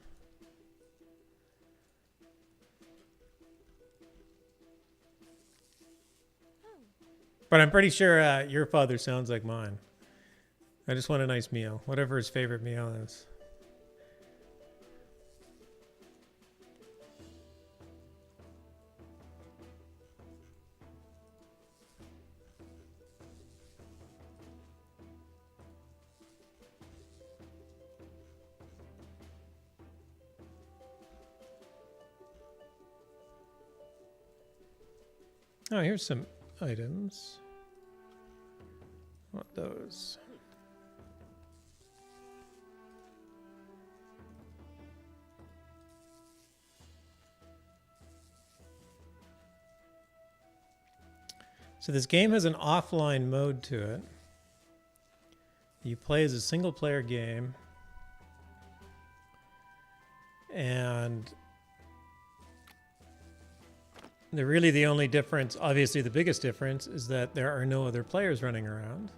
But I'm pretty sure your father sounds like mine. I just want a nice meal, whatever his favorite meal is. Oh, here's some items. What those? So this game has an offline mode to it. You play as a single player game. And really the only difference, obviously the biggest difference, is that there are no other players running around.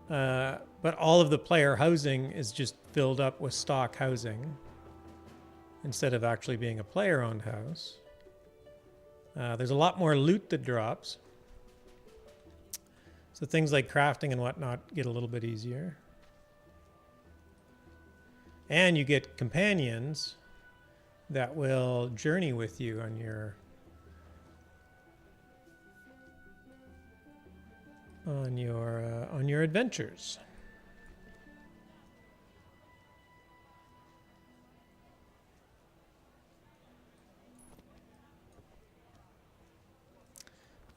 But all of the player housing is just filled up with stock housing instead of actually being a player-owned house. There's a lot more loot that drops. So things like crafting and whatnot get a little bit easier. And you get companions that will journey with you on your adventures.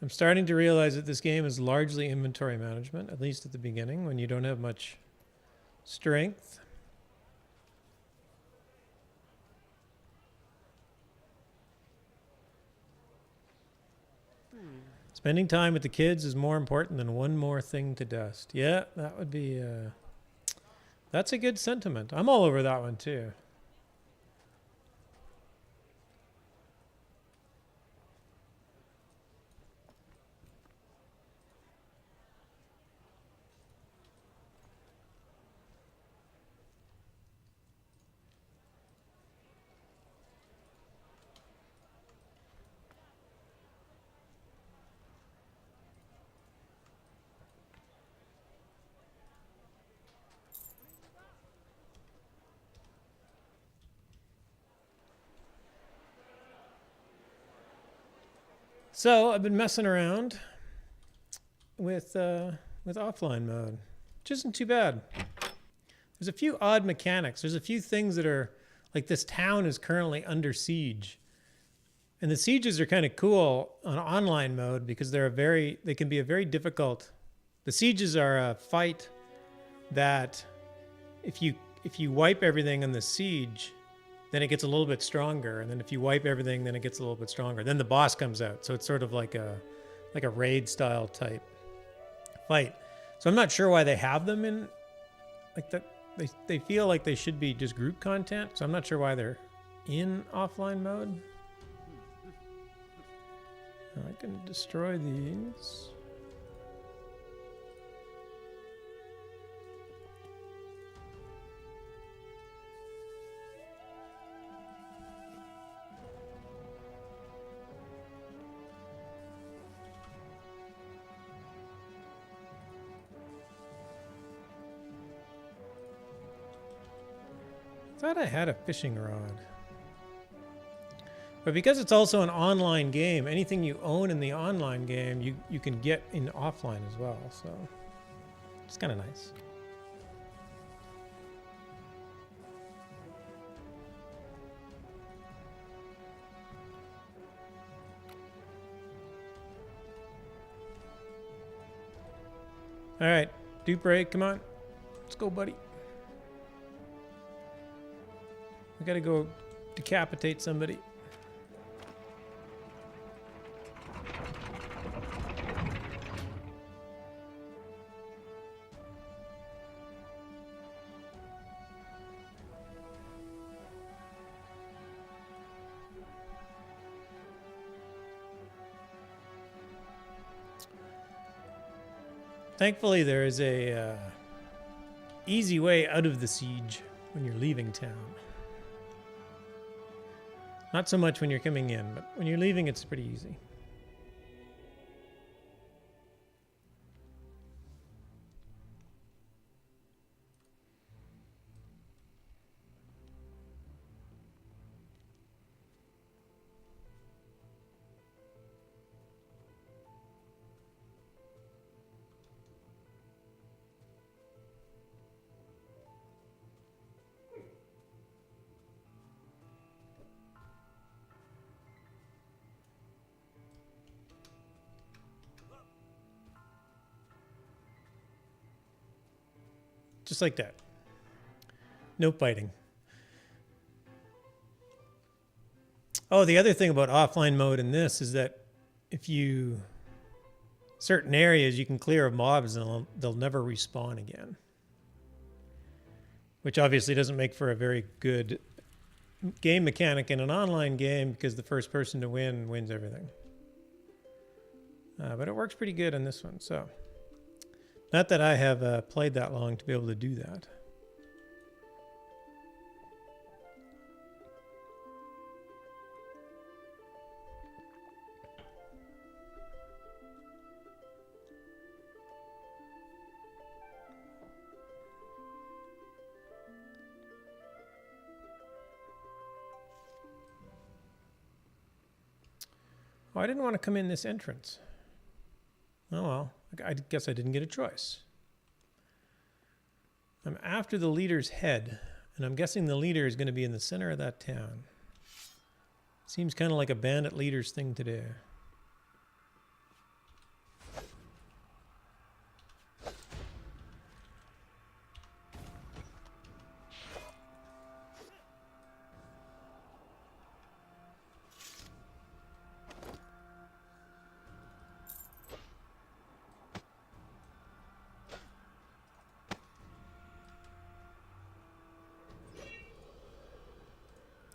I'm starting to realize that this game is largely inventory management, at least at the beginning, when you don't have much strength. Spending time with the kids is more important than one more thing to dust. Yeah, that would be... that's a good sentiment. I'm all over that one, too. So I've been messing around with offline mode, which isn't too bad. There's a few odd mechanics. There's a few things that are like this town is currently under siege. And the sieges are kind of cool on online mode because they can be a very difficult. The sieges are a fight that if you wipe everything in the siege, then it gets a little bit stronger, and then if you wipe everything, then it gets a little bit stronger. Then the boss comes out, so it's sort of like a raid style type fight. So I'm not sure why they have them in like that. They feel like they should be just group content, so I'm not sure why they're in offline mode. I can destroy these. I thought I had a fishing rod. But because it's also an online game, anything you own in the online game, you can get in offline as well. So it's kind of nice. All right, Dupree, come on. Let's go, buddy. We gotta go decapitate somebody. Thankfully, there is a easy way out of the siege when you're leaving town. Not so much when you're coming in, but when you're leaving, it's pretty easy. Just like that. No fighting. Oh, the other thing about offline mode in this is that if you... certain areas you can clear of mobs and they'll never respawn again. Which obviously doesn't make for a very good game mechanic in an online game because the first person to win wins everything. But it works pretty good in this one, so... Not that I have played that long to be able to do that. Oh, I didn't want to come in this entrance. Oh well. I guess I didn't get a choice. I'm after the leader's head, and I'm guessing the leader is going to be in the center of that town. Seems kind of like a bandit leader's thing to do.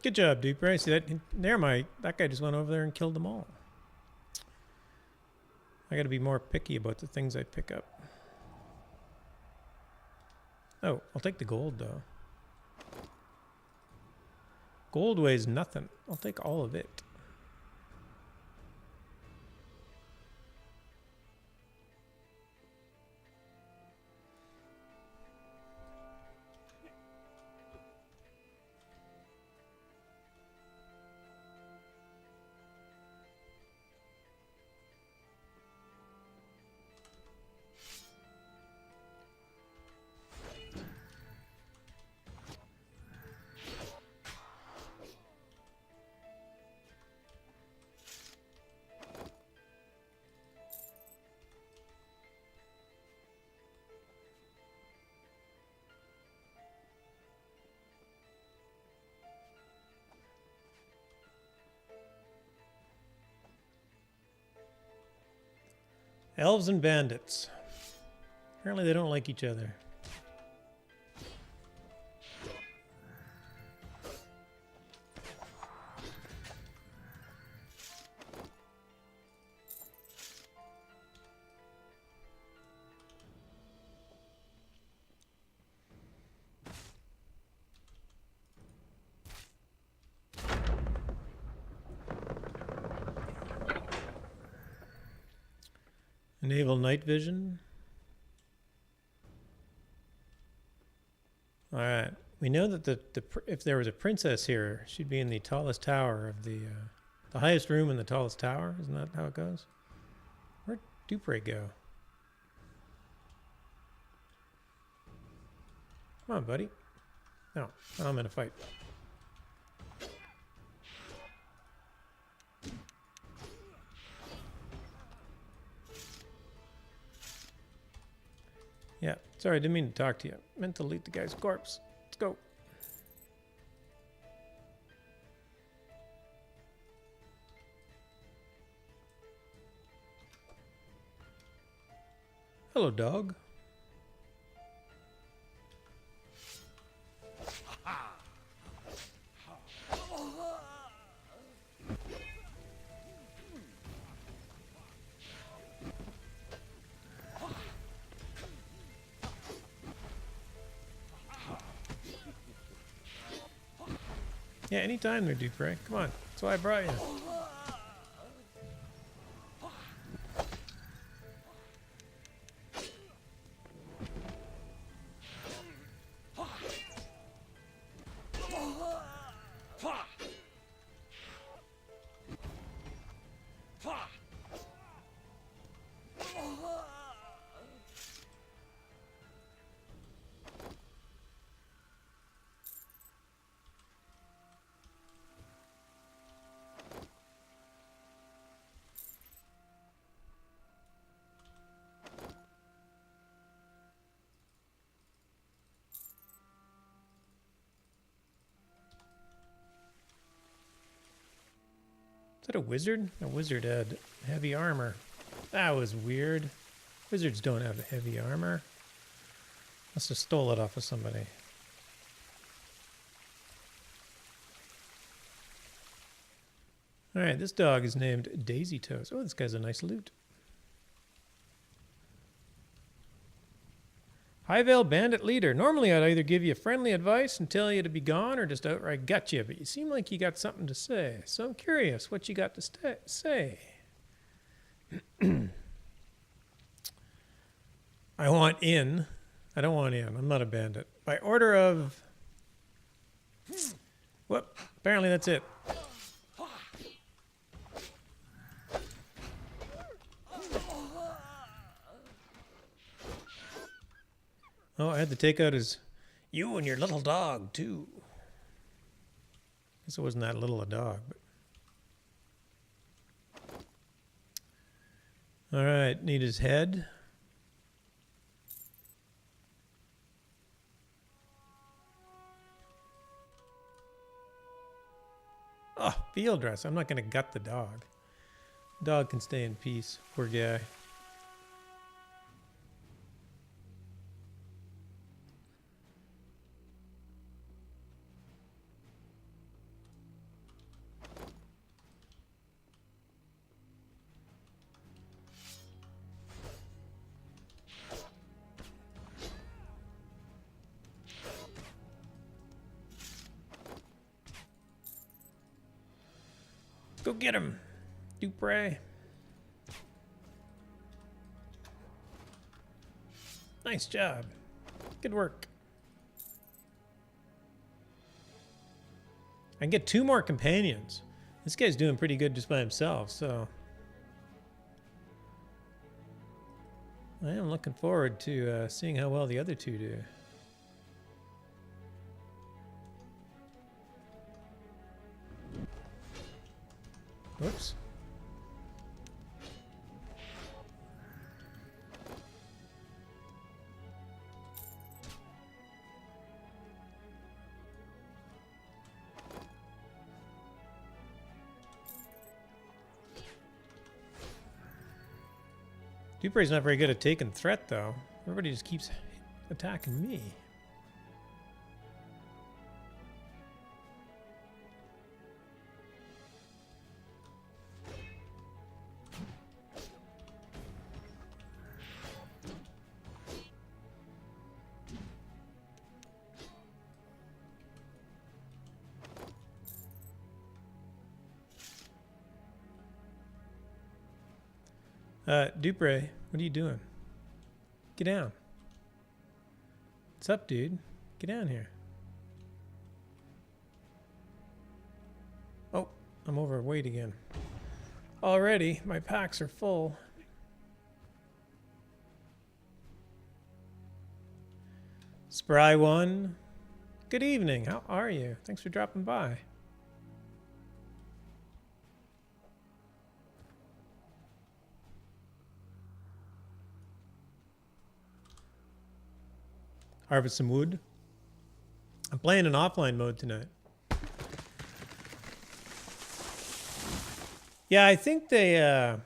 Good job, Dupree. See that? That guy just went over there and killed them all. I got to be more picky about the things I pick up. Oh, I'll take the gold though. Gold weighs nothing. I'll take all of it. Elves and bandits. Apparently they don't like each other. Enable night vision. All right. We know that if there was a princess here, she'd be in the tallest tower of the highest room in the tallest tower. Isn't that how it goes? Where'd Dupre go? Come on, buddy. No, I'm in a fight. Yeah, sorry, I didn't mean to talk to you. I meant to loot the guy's corpse. Let's go. Hello, dog. Yeah, anytime there, Dupre. Come on. That's why I brought you. Is that a wizard? A wizard had heavy armor. That was weird. Wizards don't have heavy armor. Must have stole it off of somebody. Alright, this dog is named Daisy Toes. Oh, this guy's a nice loot. Highvale Bandit Leader. Normally I'd either give you friendly advice and tell you to be gone or just outright gut you, but you seem like you got something to say. So I'm curious what you got to say. I want in. I don't want in. I'm not a bandit. By order of... Whoop. Apparently that's it. Oh, I had to take out his... You and your little dog, too. Guess it wasn't that little a dog, but... Alright, need his head. Oh, field dress. I'm not going to gut the dog. Dog can stay in peace. Poor guy. Go get him, Dupre. Nice job. Good work. I can get 2 more companions. This guy's doing pretty good just by himself, so... I am looking forward to seeing how well the other 2 do. Whoops. Dupre's not very good at taking threat, though. Everybody just keeps attacking me. Dupre, what are you doing? Get down. What's up, dude? Get down here. Oh, I'm overweight again. Already, my packs are full. Spry one. Good evening. How are you? Thanks for dropping by. Harvest some wood. I'm playing in offline mode tonight. Yeah, I think they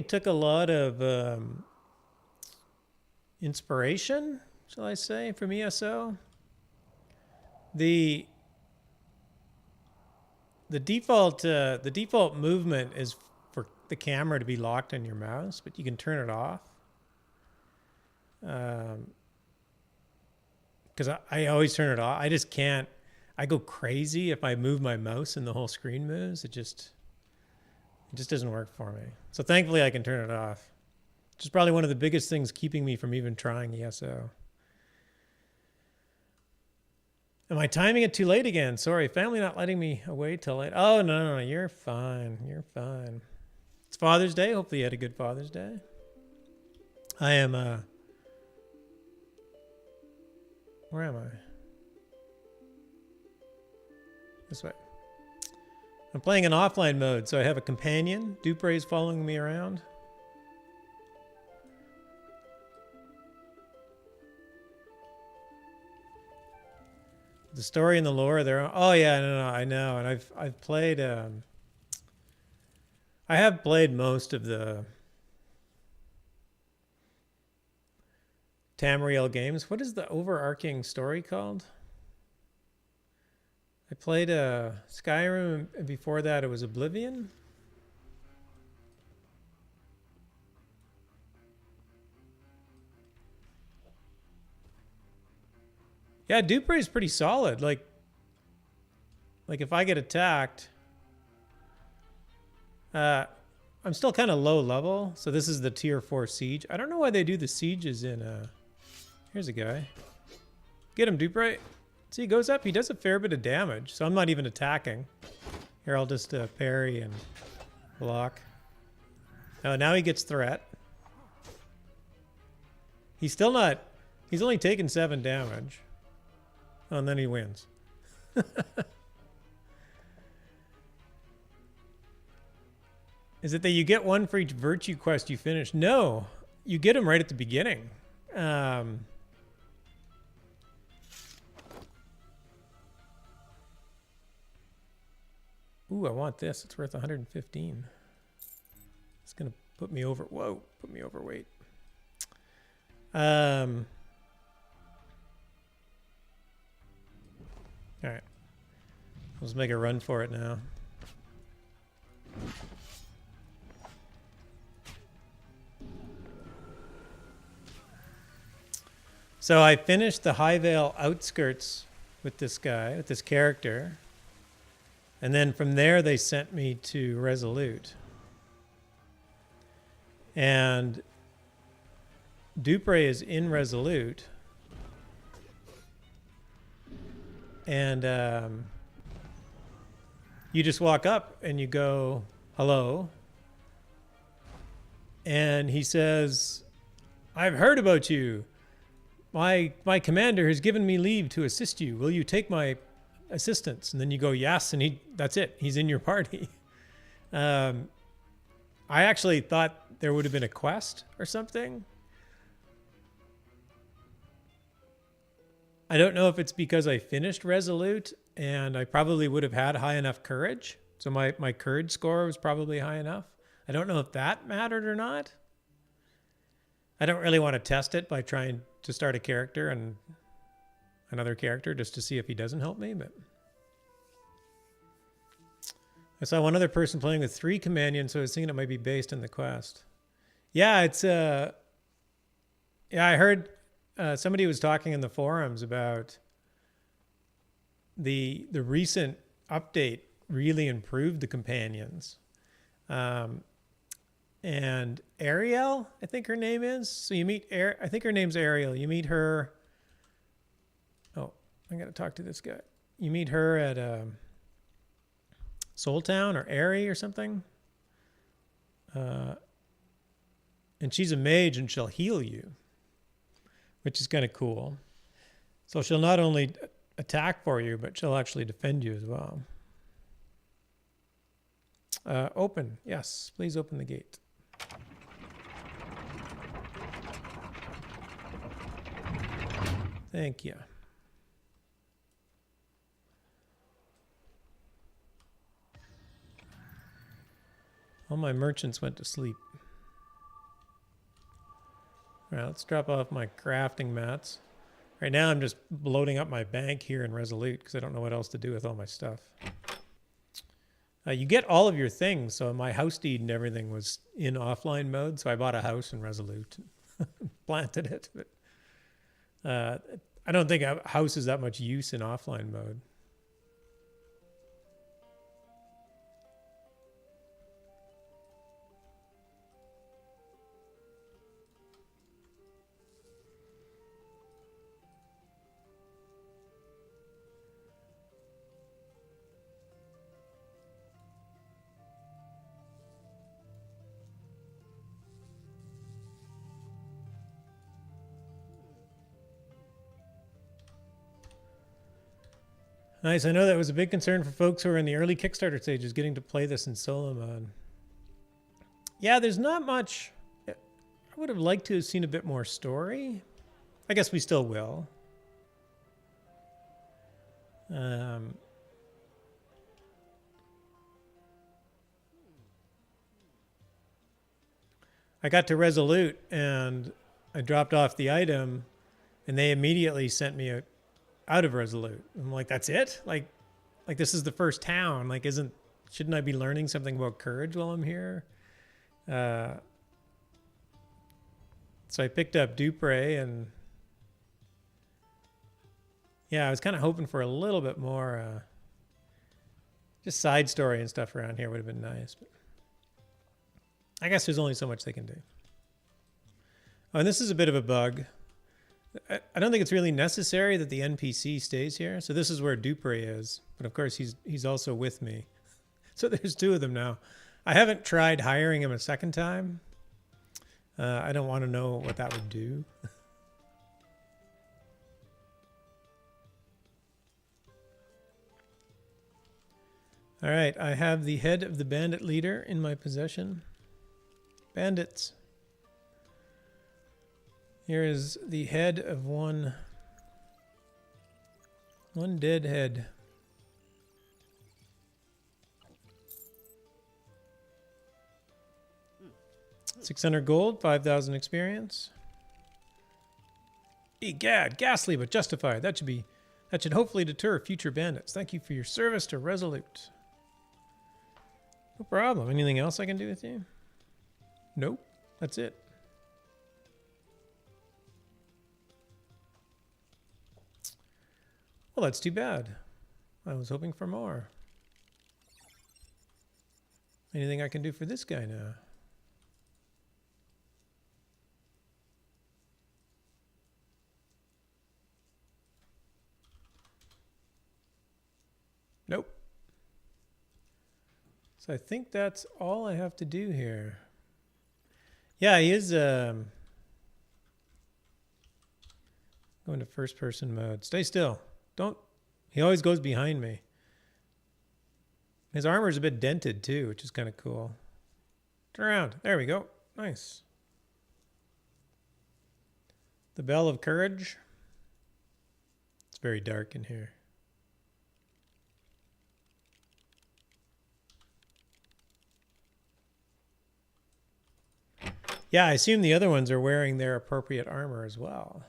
took a lot of inspiration, shall I say, from ESO. The default movement is for the camera to be locked on your mouse, but you can turn it off. Because I always turn it off. I just can't. I go crazy if I move my mouse and the whole screen moves. It just doesn't work for me. So thankfully I can turn it off. Which is probably one of the biggest things keeping me from even trying ESO. Am I timing it too late again? Sorry, family not letting me away till late. Oh, no, you're fine. You're fine. It's Father's Day. Hopefully you had a good Father's Day. I am, where am I? This way. I'm playing in offline mode, so I have a companion. Dupre's following me around. The story and the lore, they're... Oh, yeah, no, I know. And I've played... I have played most of the Tamriel games. What is the overarching story called? I played Skyrim, and before that it was Oblivion. Yeah, Dupre is pretty solid. Like if I get attacked, I'm still kind of low level. So this is the tier 4 siege. I don't know why they do the sieges in. Here's a guy. Get him, Dupre. See, he goes up. He does a fair bit of damage. So I'm not even attacking. Here, I'll just parry and block. Oh, now he gets threat. He's still not. He's only taken 7 damage. Oh, and then he wins. Is it that you get one for each virtue quest you finish? No, you get them right at the beginning. Ooh, I want this. It's worth 115. It's gonna put me over. Whoa, put me overweight. All right, let's make a run for it now. So I finished the Highvale outskirts with this guy, with this character. And then from there, they sent me to Resolute. And Dupre is in Resolute. And you just walk up and you go, hello. And he says, I've heard about you. My commander has given me leave to assist you. Will you take my assistance? And then you go, yes, and that's it. He's in your party. I actually thought there would have been a quest or something. I don't know if it's because I finished Resolute and I probably would have had high enough courage So my courage score was probably high enough. I don't know if that mattered or not. I don't really want to test it by trying to start a character and another character just to see if he doesn't help me, but I saw one other person playing with 3 companions, so I was thinking it might be based on the quest. Yeah, it's yeah, I heard somebody was talking in the forums about the recent update really improved the companions. And Ariel, I think her name is. So you meet I think her name's Ariel. You meet her. Oh, I got to talk to this guy. You meet her at Soul Town or Airy or something. And she's a mage and she'll heal you, which is kind of cool. So she'll not only attack for you, but she'll actually defend you as well. Open. Yes, please open the gate. Thank you. All my merchants went to sleep. All right, let's drop off my crafting mats. Right now I'm just loading up my bank here in Resolute because I don't know what else to do with all my stuff. You get all of your things, so my house deed and everything was in offline mode, so I bought a house in Resolute, planted it. But I don't think a house is that much use in offline mode. Nice. I know that was a big concern for folks who are in the early Kickstarter stages, getting to play this in solo mode. Yeah, there's not much. I would have liked to have seen a bit more story. I guess we still will. I got to Resolute and I dropped off the item and they immediately sent me out of Resolute. I'm like, that's it? Like this is the first town. Like, shouldn't I be learning something about courage while I'm here? So I picked up Dupre and yeah, I was kind of hoping for a little bit more, just side story and stuff around here would have been nice. But I guess there's only so much they can do. Oh, and this is a bit of a bug. I don't think it's really necessary that the NPC stays here. So this is where Dupre is. But of course, he's also with me. So there's 2 of them now. I haven't tried hiring him a second time. I don't want to know what that would do. All right, I have the head of the bandit leader in my possession. Bandits. Here is the head of one dead head. 600 gold, 5,000 experience. Egad, ghastly but justified. That should hopefully deter future bandits. Thank you for your service to Resolute. No problem. Anything else I can do with you? Nope. That's it. Well, that's too bad. I was hoping for more. Anything I can do for this guy now? Nope. So I think that's all I have to do here. Yeah, he is going to first person mode. Stay still. Don't. He always goes behind me. His armor is a bit dented too, which is kind of cool. Turn around. There we go. Nice. The Bell of Courage. It's very dark in here. Yeah, I assume the other ones are wearing their appropriate armor as well.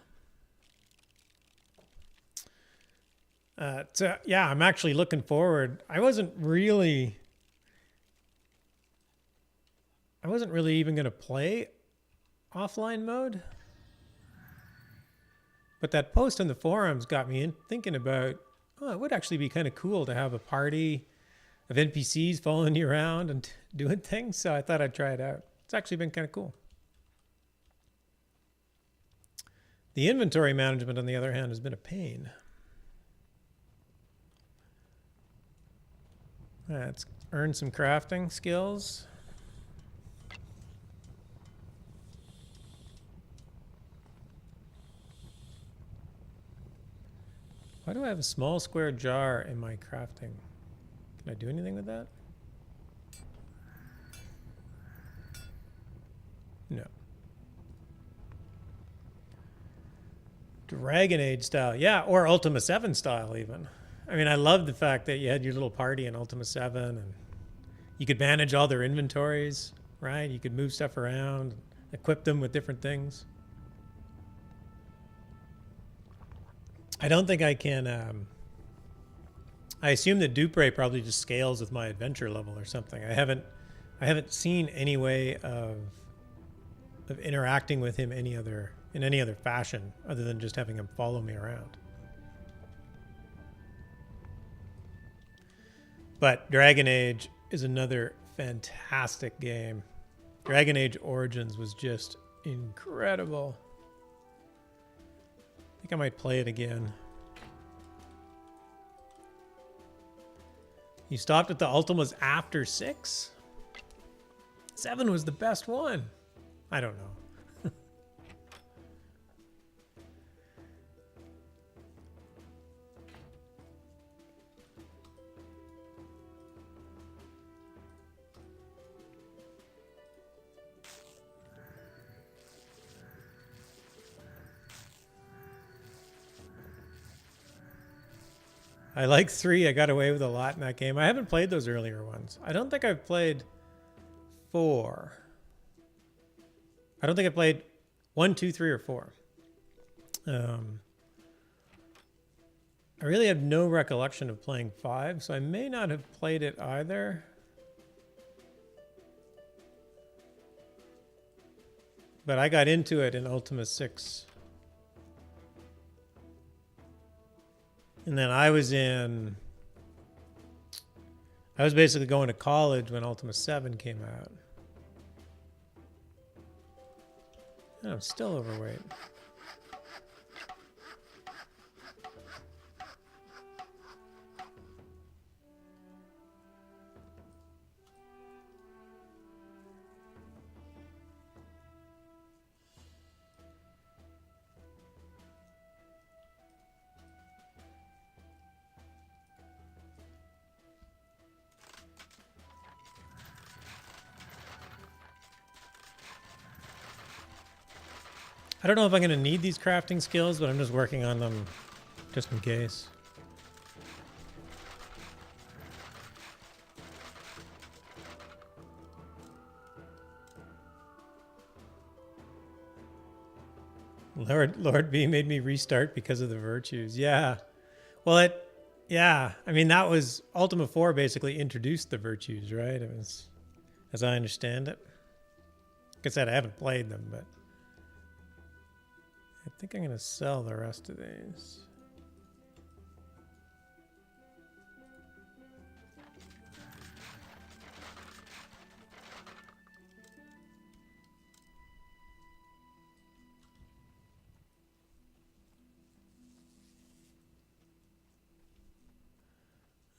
So yeah, I'm actually looking forward. I wasn't really even going to play offline mode. But that post in the forums got me thinking about, oh, it would actually be kind of cool to have a party of NPCs following you around and doing things. So I thought I'd try it out. It's actually been kind of cool. The inventory management, on the other hand, has been a pain. Let's earn some crafting skills. Why do I have a small square jar in my crafting? Can I do anything with that? No. Dragon Age style. Yeah, or Ultima 7 style even. I mean, I love the fact that you had your little party in Ultima 7 and you could manage all their inventories, right? You could move stuff around, equip them with different things. I don't think I can... I assume that Dupre probably just scales with my adventure level or something. I haven't seen any way of interacting with him in any other fashion other than just having him follow me around. But Dragon Age is another fantastic game. Dragon Age Origins was just incredible. I think I might play it again. You stopped at the Ultimas after 6? 7 was the best one. I don't know. I like 3. I got away with a lot in that game. I haven't played those earlier ones. I don't think I've played 4. I don't think I played 1, 2, 3, or 4. I really have no recollection of playing 5, so I may not have played it either. But I got into it in Ultima 6. And then I was basically going to college when Ultima 7 came out. And I'm still overweight. I don't know if I'm going to need these crafting skills, but I'm just working on them just in case. Lord B made me restart because of the virtues. Yeah. Well, yeah. I mean, that was Ultima 4 basically introduced the virtues, right? It was, as I understand it. Like I said, I haven't played them, but I think I'm going to sell the rest of these.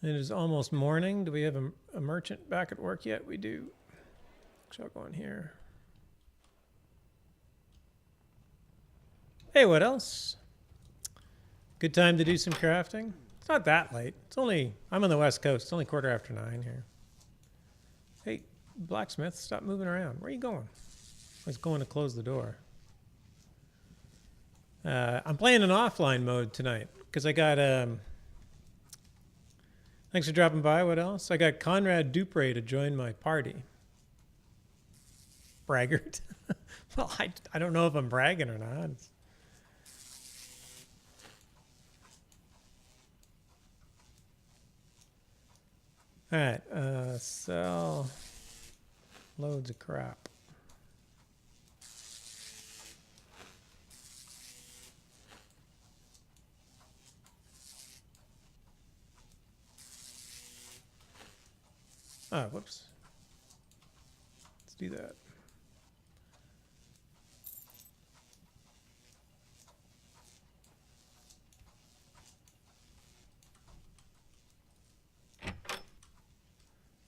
It is almost morning. Do we have a merchant back at work yet? We do. So I'll go in here. Hey, what else? Good time to do some crafting. It's not that late. It's only, I'm on the West Coast. It's only 9:15 here. Hey, blacksmith, stop moving around. Where are you going? I was going to close the door. I'm playing an offline mode tonight because I got, thanks for dropping by. What else? I got Conrad Dupre to join my party. Braggart. Well, I don't know if I'm bragging or not. All right, sell loads of crap. Oh, whoops. Let's do that.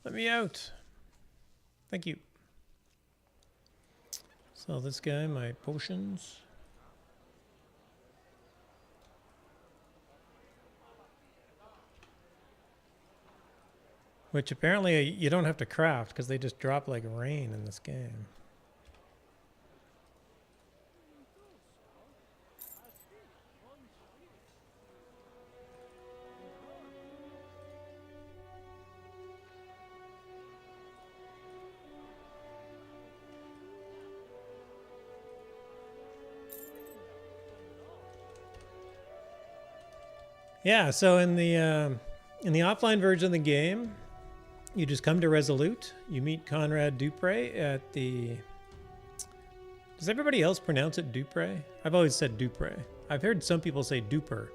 Let me out. Thank you. Sell this guy my potions. Which apparently you don't have to craft because they just drop like rain in this game. Yeah, so in the offline version of the game, you just come to Resolute. You meet Conrad Dupre at the... Does everybody else pronounce it Dupre? I've always said Dupre. I've heard some people say Duper.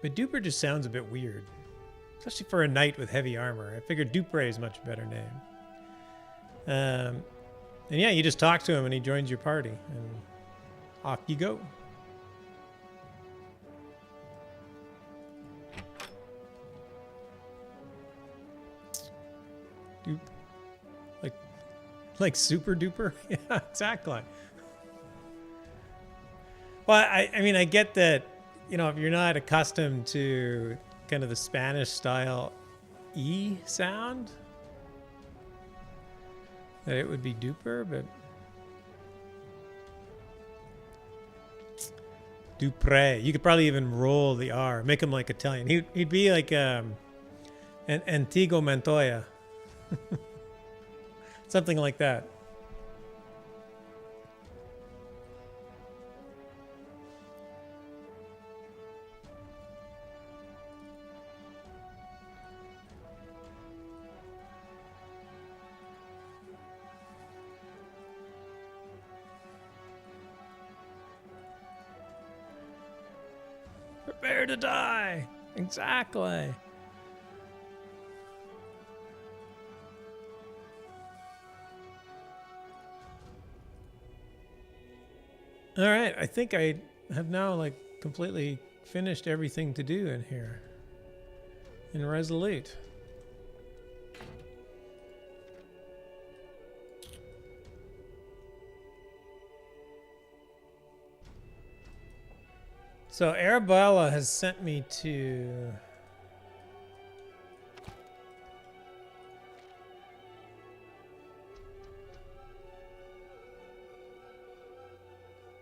But Duper just sounds a bit weird. Especially for a knight with heavy armor. I figured Dupre is a much better name. And yeah, you just talk to him and he joins your party. And off you go. Dupe. Like super duper? Yeah, exactly. Well, I mean, I get that, you know, if you're not accustomed to kind of the Spanish style E sound, that it would be duper, but Dupre. You could probably even roll the R, make him like Italian. He'd be like an Antigo Montoya. Something like that. Prepare to die. Exactly. All right, I think I have now like completely finished everything to do in here. In Resolute. So Arabella has sent me to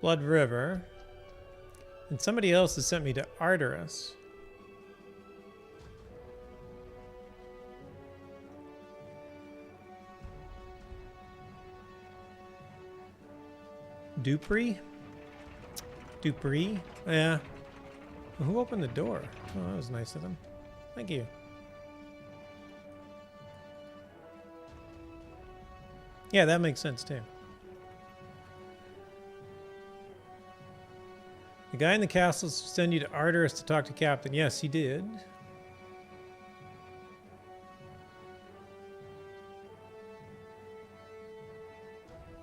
Blood River, and somebody else has sent me to Arteris. Dupree? Yeah. Well, who opened the door? Oh, that was nice of them. Thank you. Yeah, that makes sense too. The guy in the castle sent you to Arteris to talk to Captain. Yes, he did.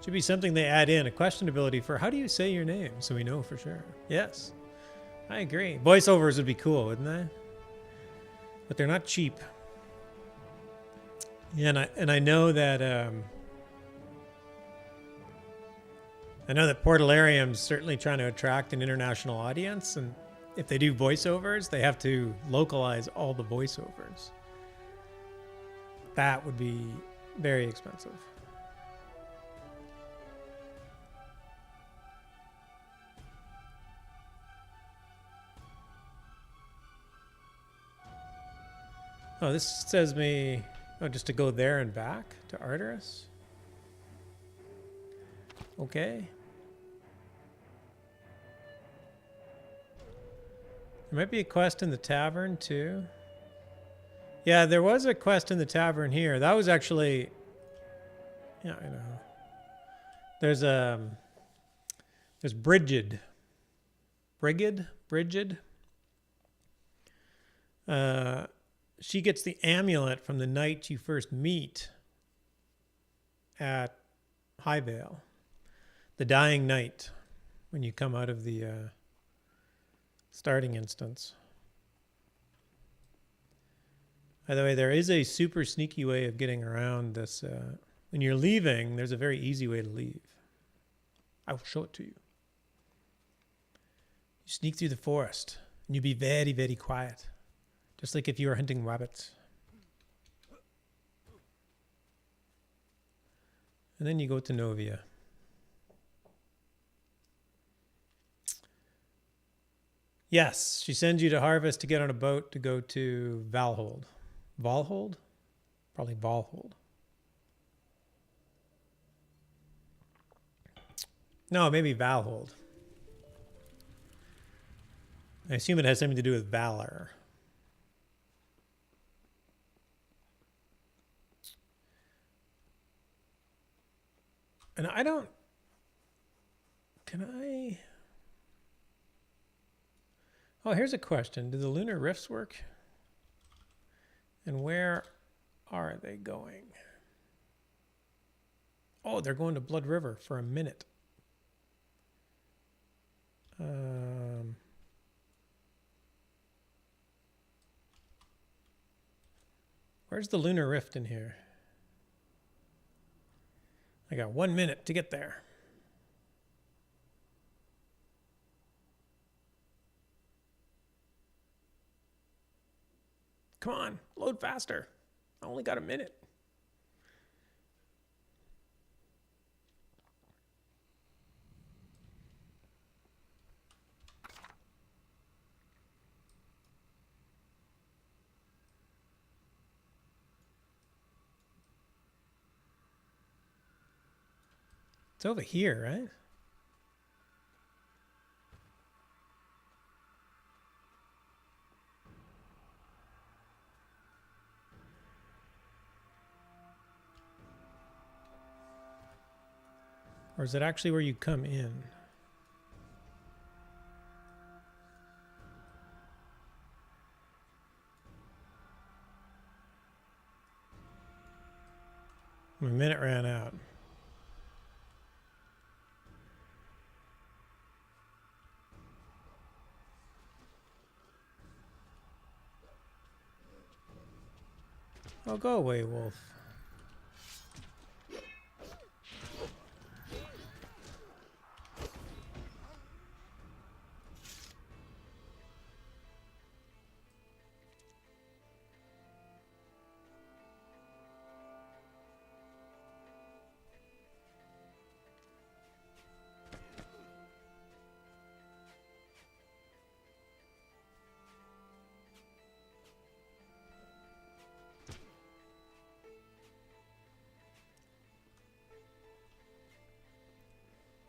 Should be something they add in, a question ability for how do you say your name so we know for sure. Yes, I agree. Voiceovers would be cool, wouldn't they? But they're not cheap. Yeah, and I know that Portalarium's certainly trying to attract an international audience, and if they do voiceovers, they have to localize all the voiceovers. That would be very expensive. Oh, this says me, oh, just to go there and back to Arteris? Okay. There might be a quest in the tavern too. Yeah, there was a quest in the tavern here. That was actually, yeah, I know. There's Brigid. Brigid. She gets the amulet from the night you first meet at Highvale. The dying night when you come out of the starting instance. By the way, there is a super sneaky way of getting around this. When you're leaving, there's a very easy way to leave. I will show it to you. You sneak through the forest, and you be very, very quiet. Just like if you were hunting rabbits. And then you go to Novia. Yes, she sends you to Harvest to get on a boat to go to Valhold. Valhold? Probably Valhold. No, maybe Valhold. I assume it has something to do with valor. And I don't... Can I... Oh, here's a question. Do the lunar rifts work? And where are they going? Oh, they're going to Blood River for a minute. Where's the lunar rift in here? I got 1 minute to get there. Come on, load faster. I only got a minute. It's over here, right? Or is it actually where you come in? My minute ran out. Oh, go away, wolf.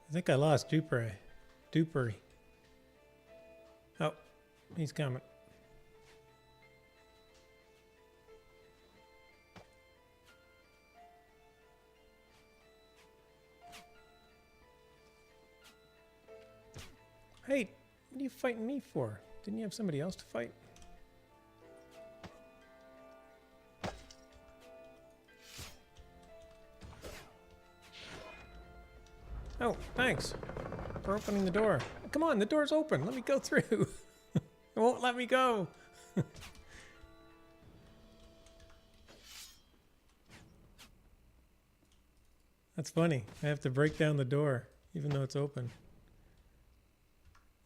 I think I lost Dupree. Oh, he's coming. Hey, what are you fighting me for? Didn't you have somebody else to fight? Oh, thanks for opening the door. Come on, the door's open. Let me go through. It won't let me go. That's funny. I have to break down the door, even though it's open.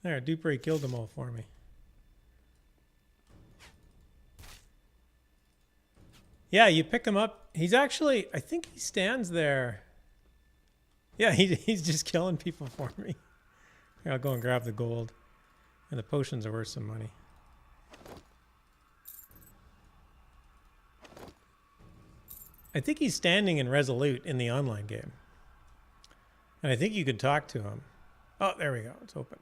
There, Dupree killed them all for me. Yeah, you pick him up. He's actually, I think he stands there. Yeah, he's just killing people for me. Here, I'll go and grab the gold. And the potions are worth some money. I think he's standing in Resolute in the online game. And I think you could talk to him. Oh, there we go. It's open.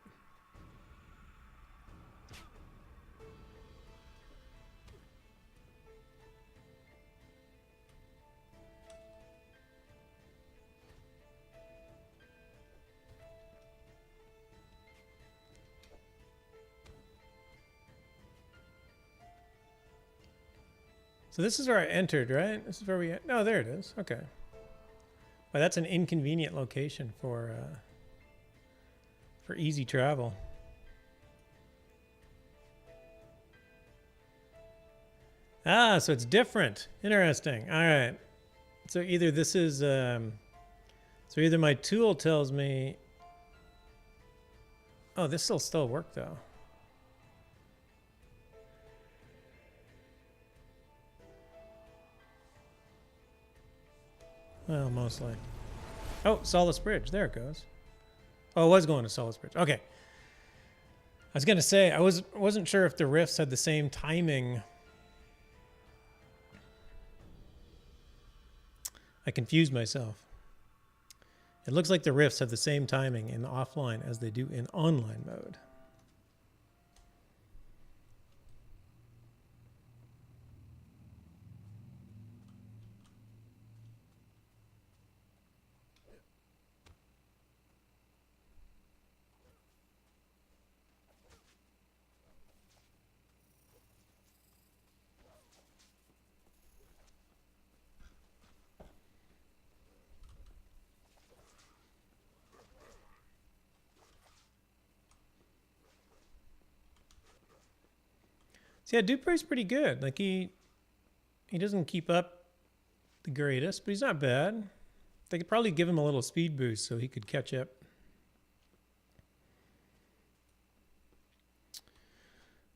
So this is where I entered, right? This is where we... No, there it is. Okay. Well, that's an inconvenient location for easy travel. Ah, so it's different. Interesting. All right. So either this is... so either my tool tells me... Oh, this will still work, though. Well, mostly. Oh, Solace Bridge. There it goes. Oh, it was going to Solace Bridge. Okay. I was going to say, I wasn't sure if the rifts had the same timing. I confused myself. It looks like the rifts have the same timing in offline as they do in online mode. So yeah, Dupre's pretty good. Like he doesn't keep up the greatest, but he's not bad. They could probably give him a little speed boost so he could catch up.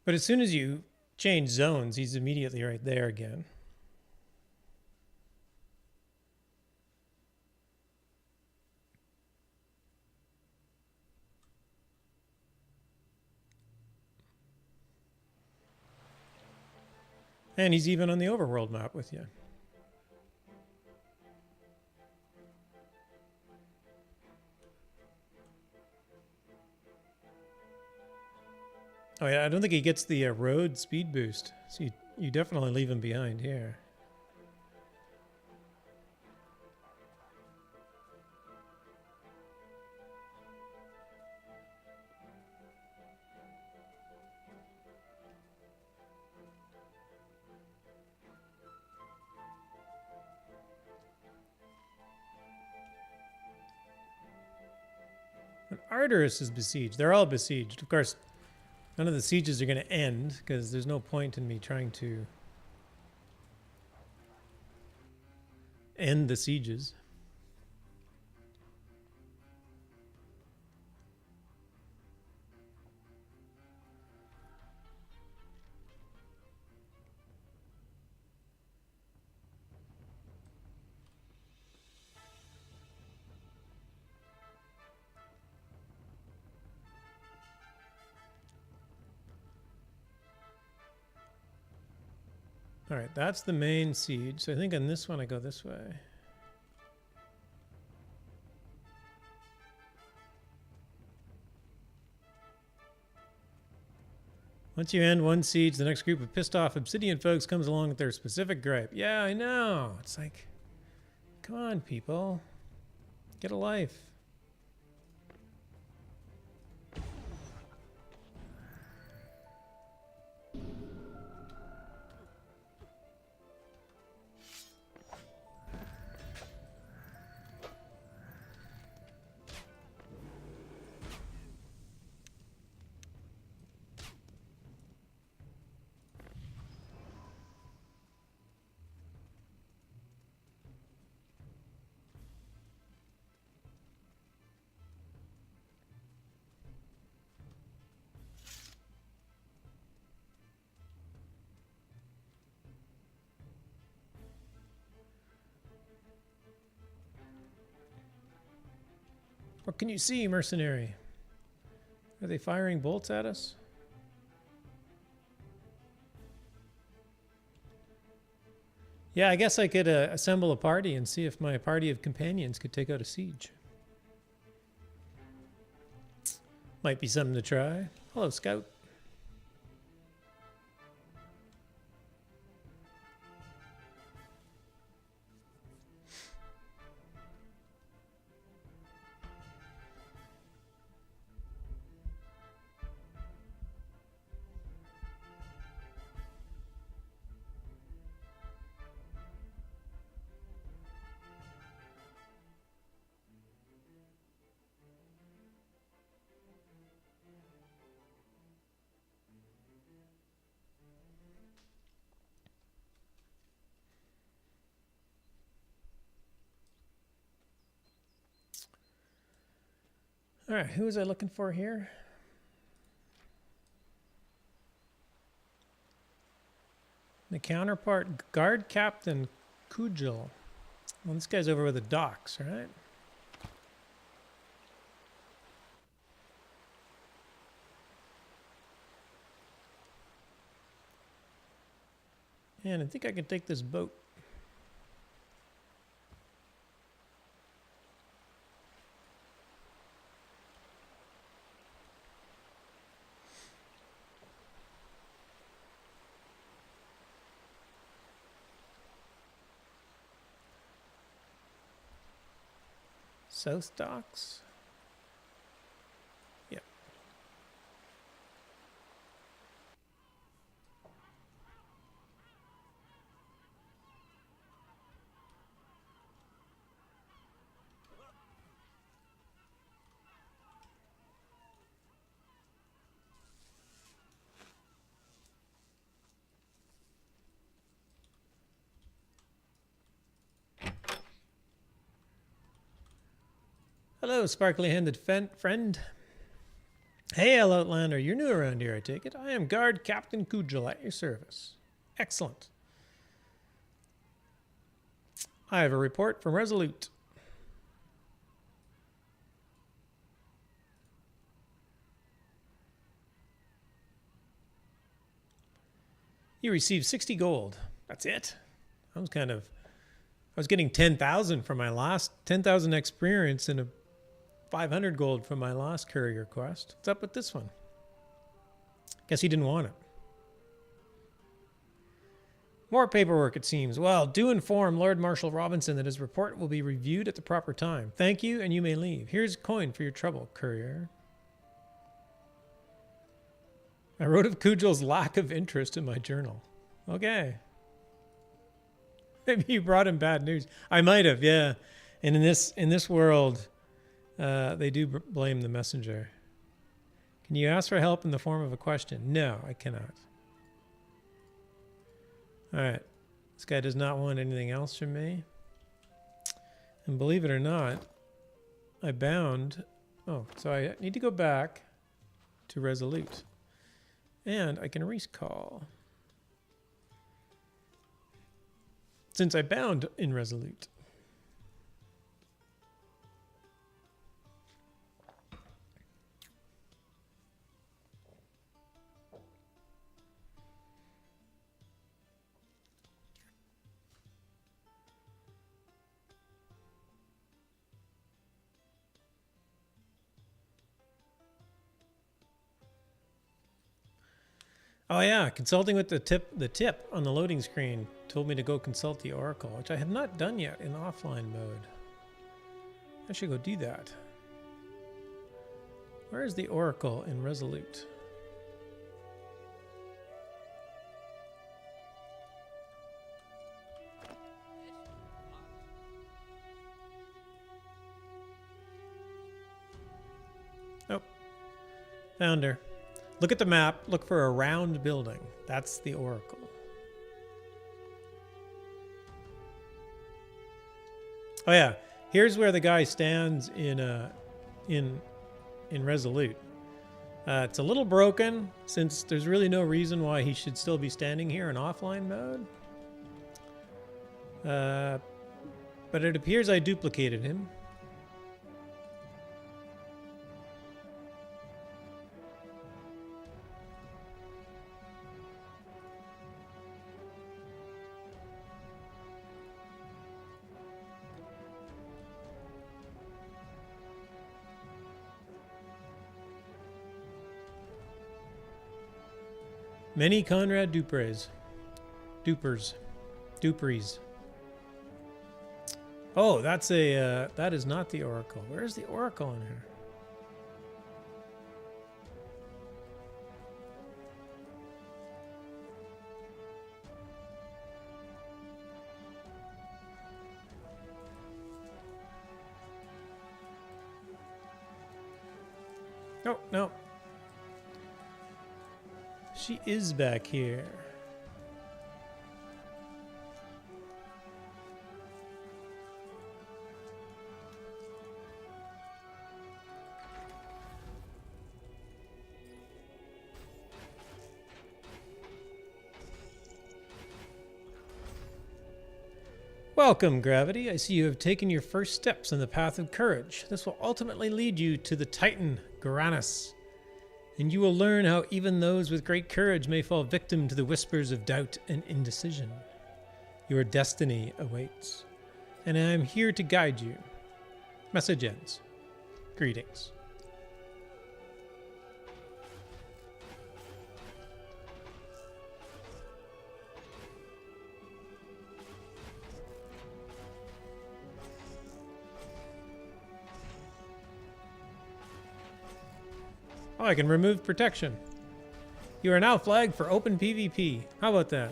But as soon as you change zones, he's immediately right there again. And he's even on the overworld map with you. Oh yeah, I don't think he gets the road speed boost. So you definitely leave him behind here. And Arteris is besieged. They're all besieged. Of course, none of the sieges are going to end because there's no point in me trying to end the sieges. All right, that's the main siege. So I think on this one I go this way. Once you end one siege, the next group of pissed off Obsidian folks comes along with their specific gripe. Yeah, I know. It's like, come on, people. Get a life. What can you see, mercenary? Are they firing bolts at us? Yeah, I guess I could assemble a party and see if my party of companions could take out a siege. Might be something to try. Hello, Scout. All right, who was I looking for here? The counterpart, Guard Captain Kujal. Well, this guy's over with the docks, right? And I think I can take this boat. South docks? Yep. Hello, sparkly-handed friend. Hail, Outlander. You're new around here, I take it. I am Guard Captain Kujal at your service. Excellent. I have a report from Resolute. You received 60 gold. That's it. I was getting 10,000 for my last 10,000 experience and a 500 gold from my last courier quest. What's up with this one? Guess he didn't want it. More paperwork, it seems. Well, do inform Lord Marshal Robinson that his report will be reviewed at the proper time. Thank you, and you may leave. Here's a coin for your trouble, courier. I wrote of Kujal's lack of interest in my journal. Okay. Maybe you brought him bad news. I might have, yeah. And in this world, they do blame the messenger. Can you ask for help in the form of a question? No, I cannot. All right. This guy does not want anything else from me. And believe it or not, I bound. Oh, so I need to go back to Resolute. And I can recall. Since I bound in Resolute. Oh yeah, consulting with the tip on the loading screen told me to go consult the Oracle, which I have not done yet in offline mode. I should go do that. Where is the Oracle in Resolute? Oh, found her. Look at the map. Look for a round building. That's the Oracle. Oh yeah, here's where the guy stands in Resolute. It's a little broken since there's really no reason why he should still be standing here in offline mode. But it appears I duplicated him. Many Conrad Dupres. Dupers. Dupreys. Oh, that's a, that is not the Oracle. Where's the Oracle in here? Oh, no. She is back here. Welcome, Gravity. I see you have taken your first steps on the path of courage. This will ultimately lead you to the Titan, Goranus. And you will learn how even those with great courage may fall victim to the whispers of doubt and indecision. Your destiny awaits, and I am here to guide you. Message ends. Greetings. Oh, I can remove protection. You are now flagged for open PvP. How about that?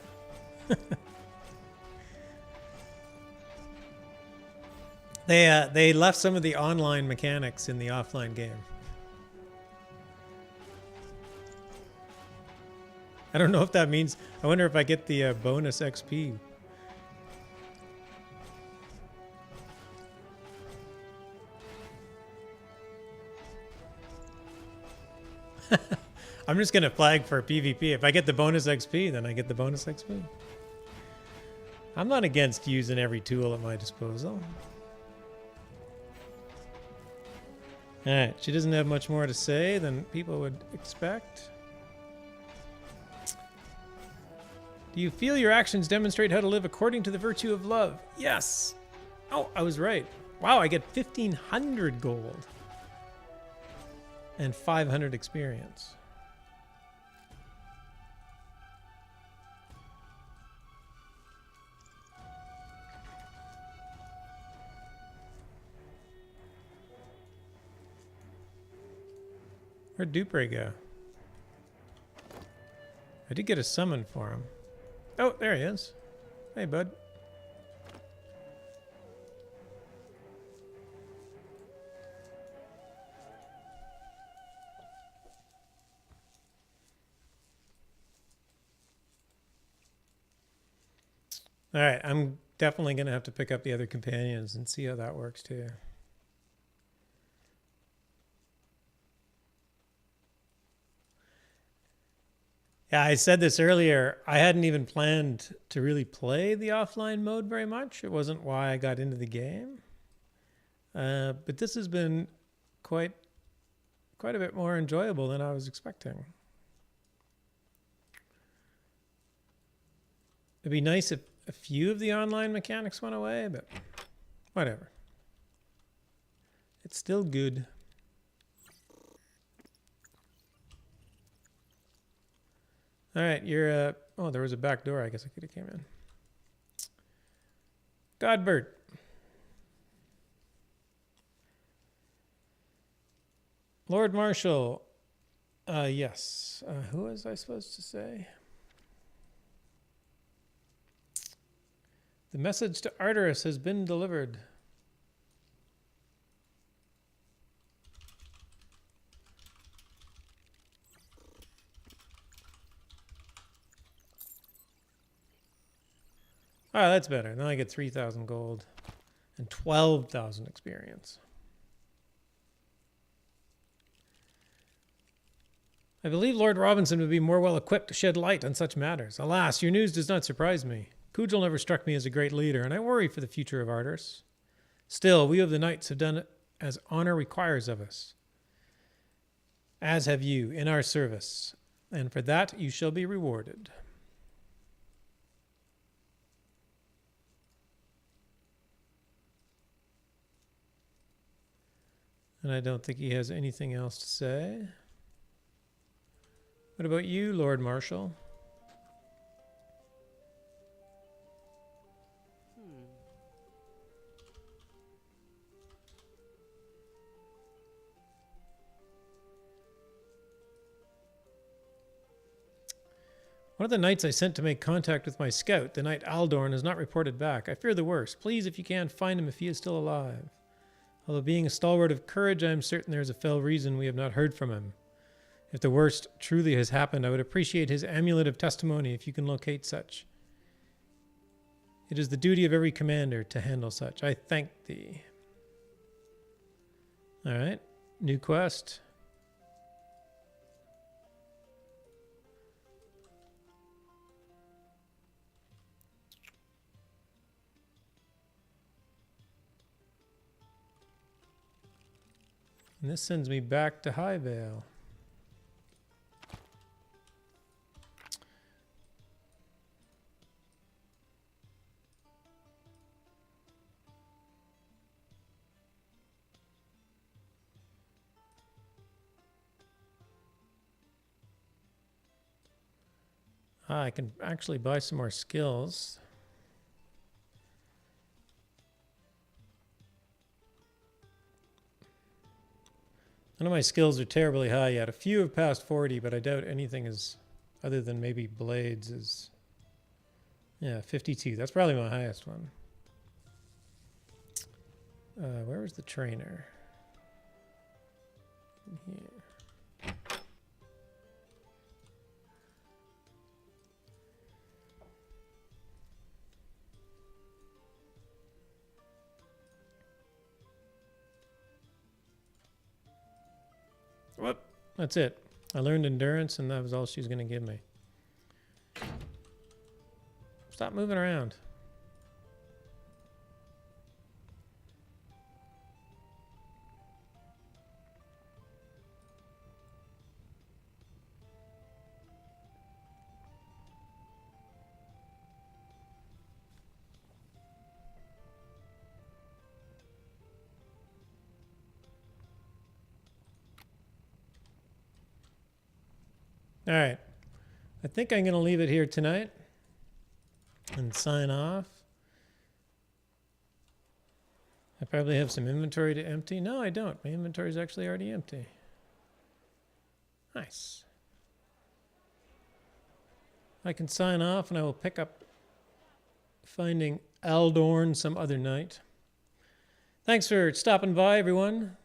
They left some of the online mechanics in the offline game. I don't know if that means... I wonder if I get the bonus XP. I'm just going to flag for PvP. If I get the bonus XP, then I get the bonus XP. I'm not against using every tool at my disposal. Alright, she doesn't have much more to say than people would expect. Do you feel your actions demonstrate how to live according to the virtue of love? Yes! Oh, I was right. Wow, I get 1,500 gold. And 500 experience. Where'd Dupre go? I did get a summon for him. Oh, there he is. Hey, bud. All right, I'm definitely going to have to pick up the other companions and see how that works too. Yeah, I said this earlier. I hadn't even planned to really play the offline mode very much. It wasn't why I got into the game. But this has been quite a bit more enjoyable than I was expecting. It'd be nice if a few of the online mechanics went away, but whatever. It's still good. All right, you're oh, there was a back door. I guess I could have came in. Godbert. Lord Marshal. Yes. Who was I supposed to say? The message to Arteris has been delivered. All right, that's better. Now I get 3,000 gold and 12,000 experience. I believe Lord Robinson would be more well equipped to shed light on such matters. Alas, your news does not surprise me. Kujal never struck me as a great leader, and I worry for the future of Arteris. Still, we of the Knights have done as honor requires of us, as have you in our service, and for that you shall be rewarded. And I don't think he has anything else to say. What about you, Lord Marshal? One of the knights I sent to make contact with my scout, the knight Aldorn, has not reported back. I fear the worst. Please, if you can, find him if he is still alive. Although being a stalwart of courage, I am certain there is a fell reason we have not heard from him. If the worst truly has happened, I would appreciate his amulet of testimony if you can locate such. It is the duty of every commander to handle such. I thank thee. All right, new quest. And this sends me back to Highvale. I can actually buy some more skills. None of my skills are terribly high yet. A few have passed 40, but I doubt anything is, other than maybe blades, is, yeah, 52. That's probably my highest one. Where was the trainer? In here. Whoop. That's it. I learned endurance, and that was all she's going to give me. Stop moving around. All right. I think I'm going to leave it here tonight and sign off. I probably have some inventory to empty. No, I don't. My inventory is actually already empty. Nice. I can sign off, and I will pick up finding Aldorn some other night. Thanks for stopping by, everyone.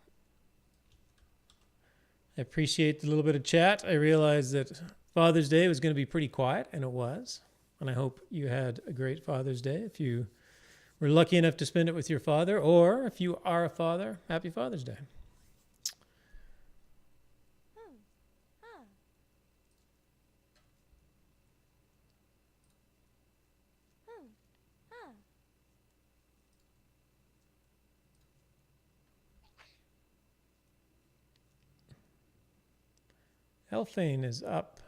I appreciate the little bit of chat. I realized that Father's Day was going to be pretty quiet, and it was. And I hope you had a great Father's Day. If you were lucky enough to spend it with your father, or if you are a father, happy Father's Day. Elfane is up.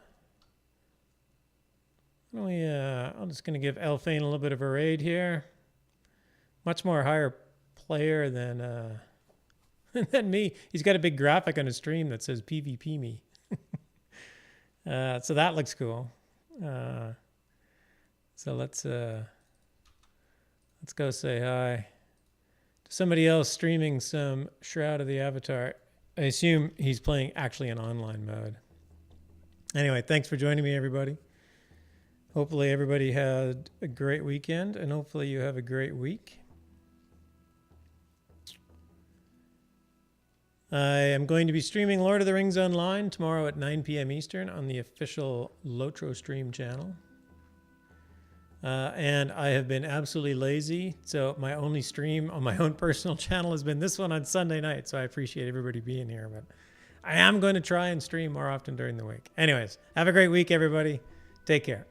I'm just going to give Elfane a little bit of a raid here. Much more higher player than than me. He's got a big graphic on his stream that says PvP me. So that looks cool. So let's go say hi to somebody else streaming some Shroud of the Avatar. I assume he's playing actually in online mode. Anyway, thanks for joining me, everybody. Hopefully everybody had a great weekend, and hopefully you have a great week. I am going to be streaming Lord of the Rings Online tomorrow at 9 p.m. Eastern on the official Lotro Stream channel. And I have been absolutely lazy, so my only stream on my own personal channel has been this one on Sunday night, so I appreciate everybody being here, but I am going to try and stream more often during the week. Anyways, have a great week, everybody. Take care.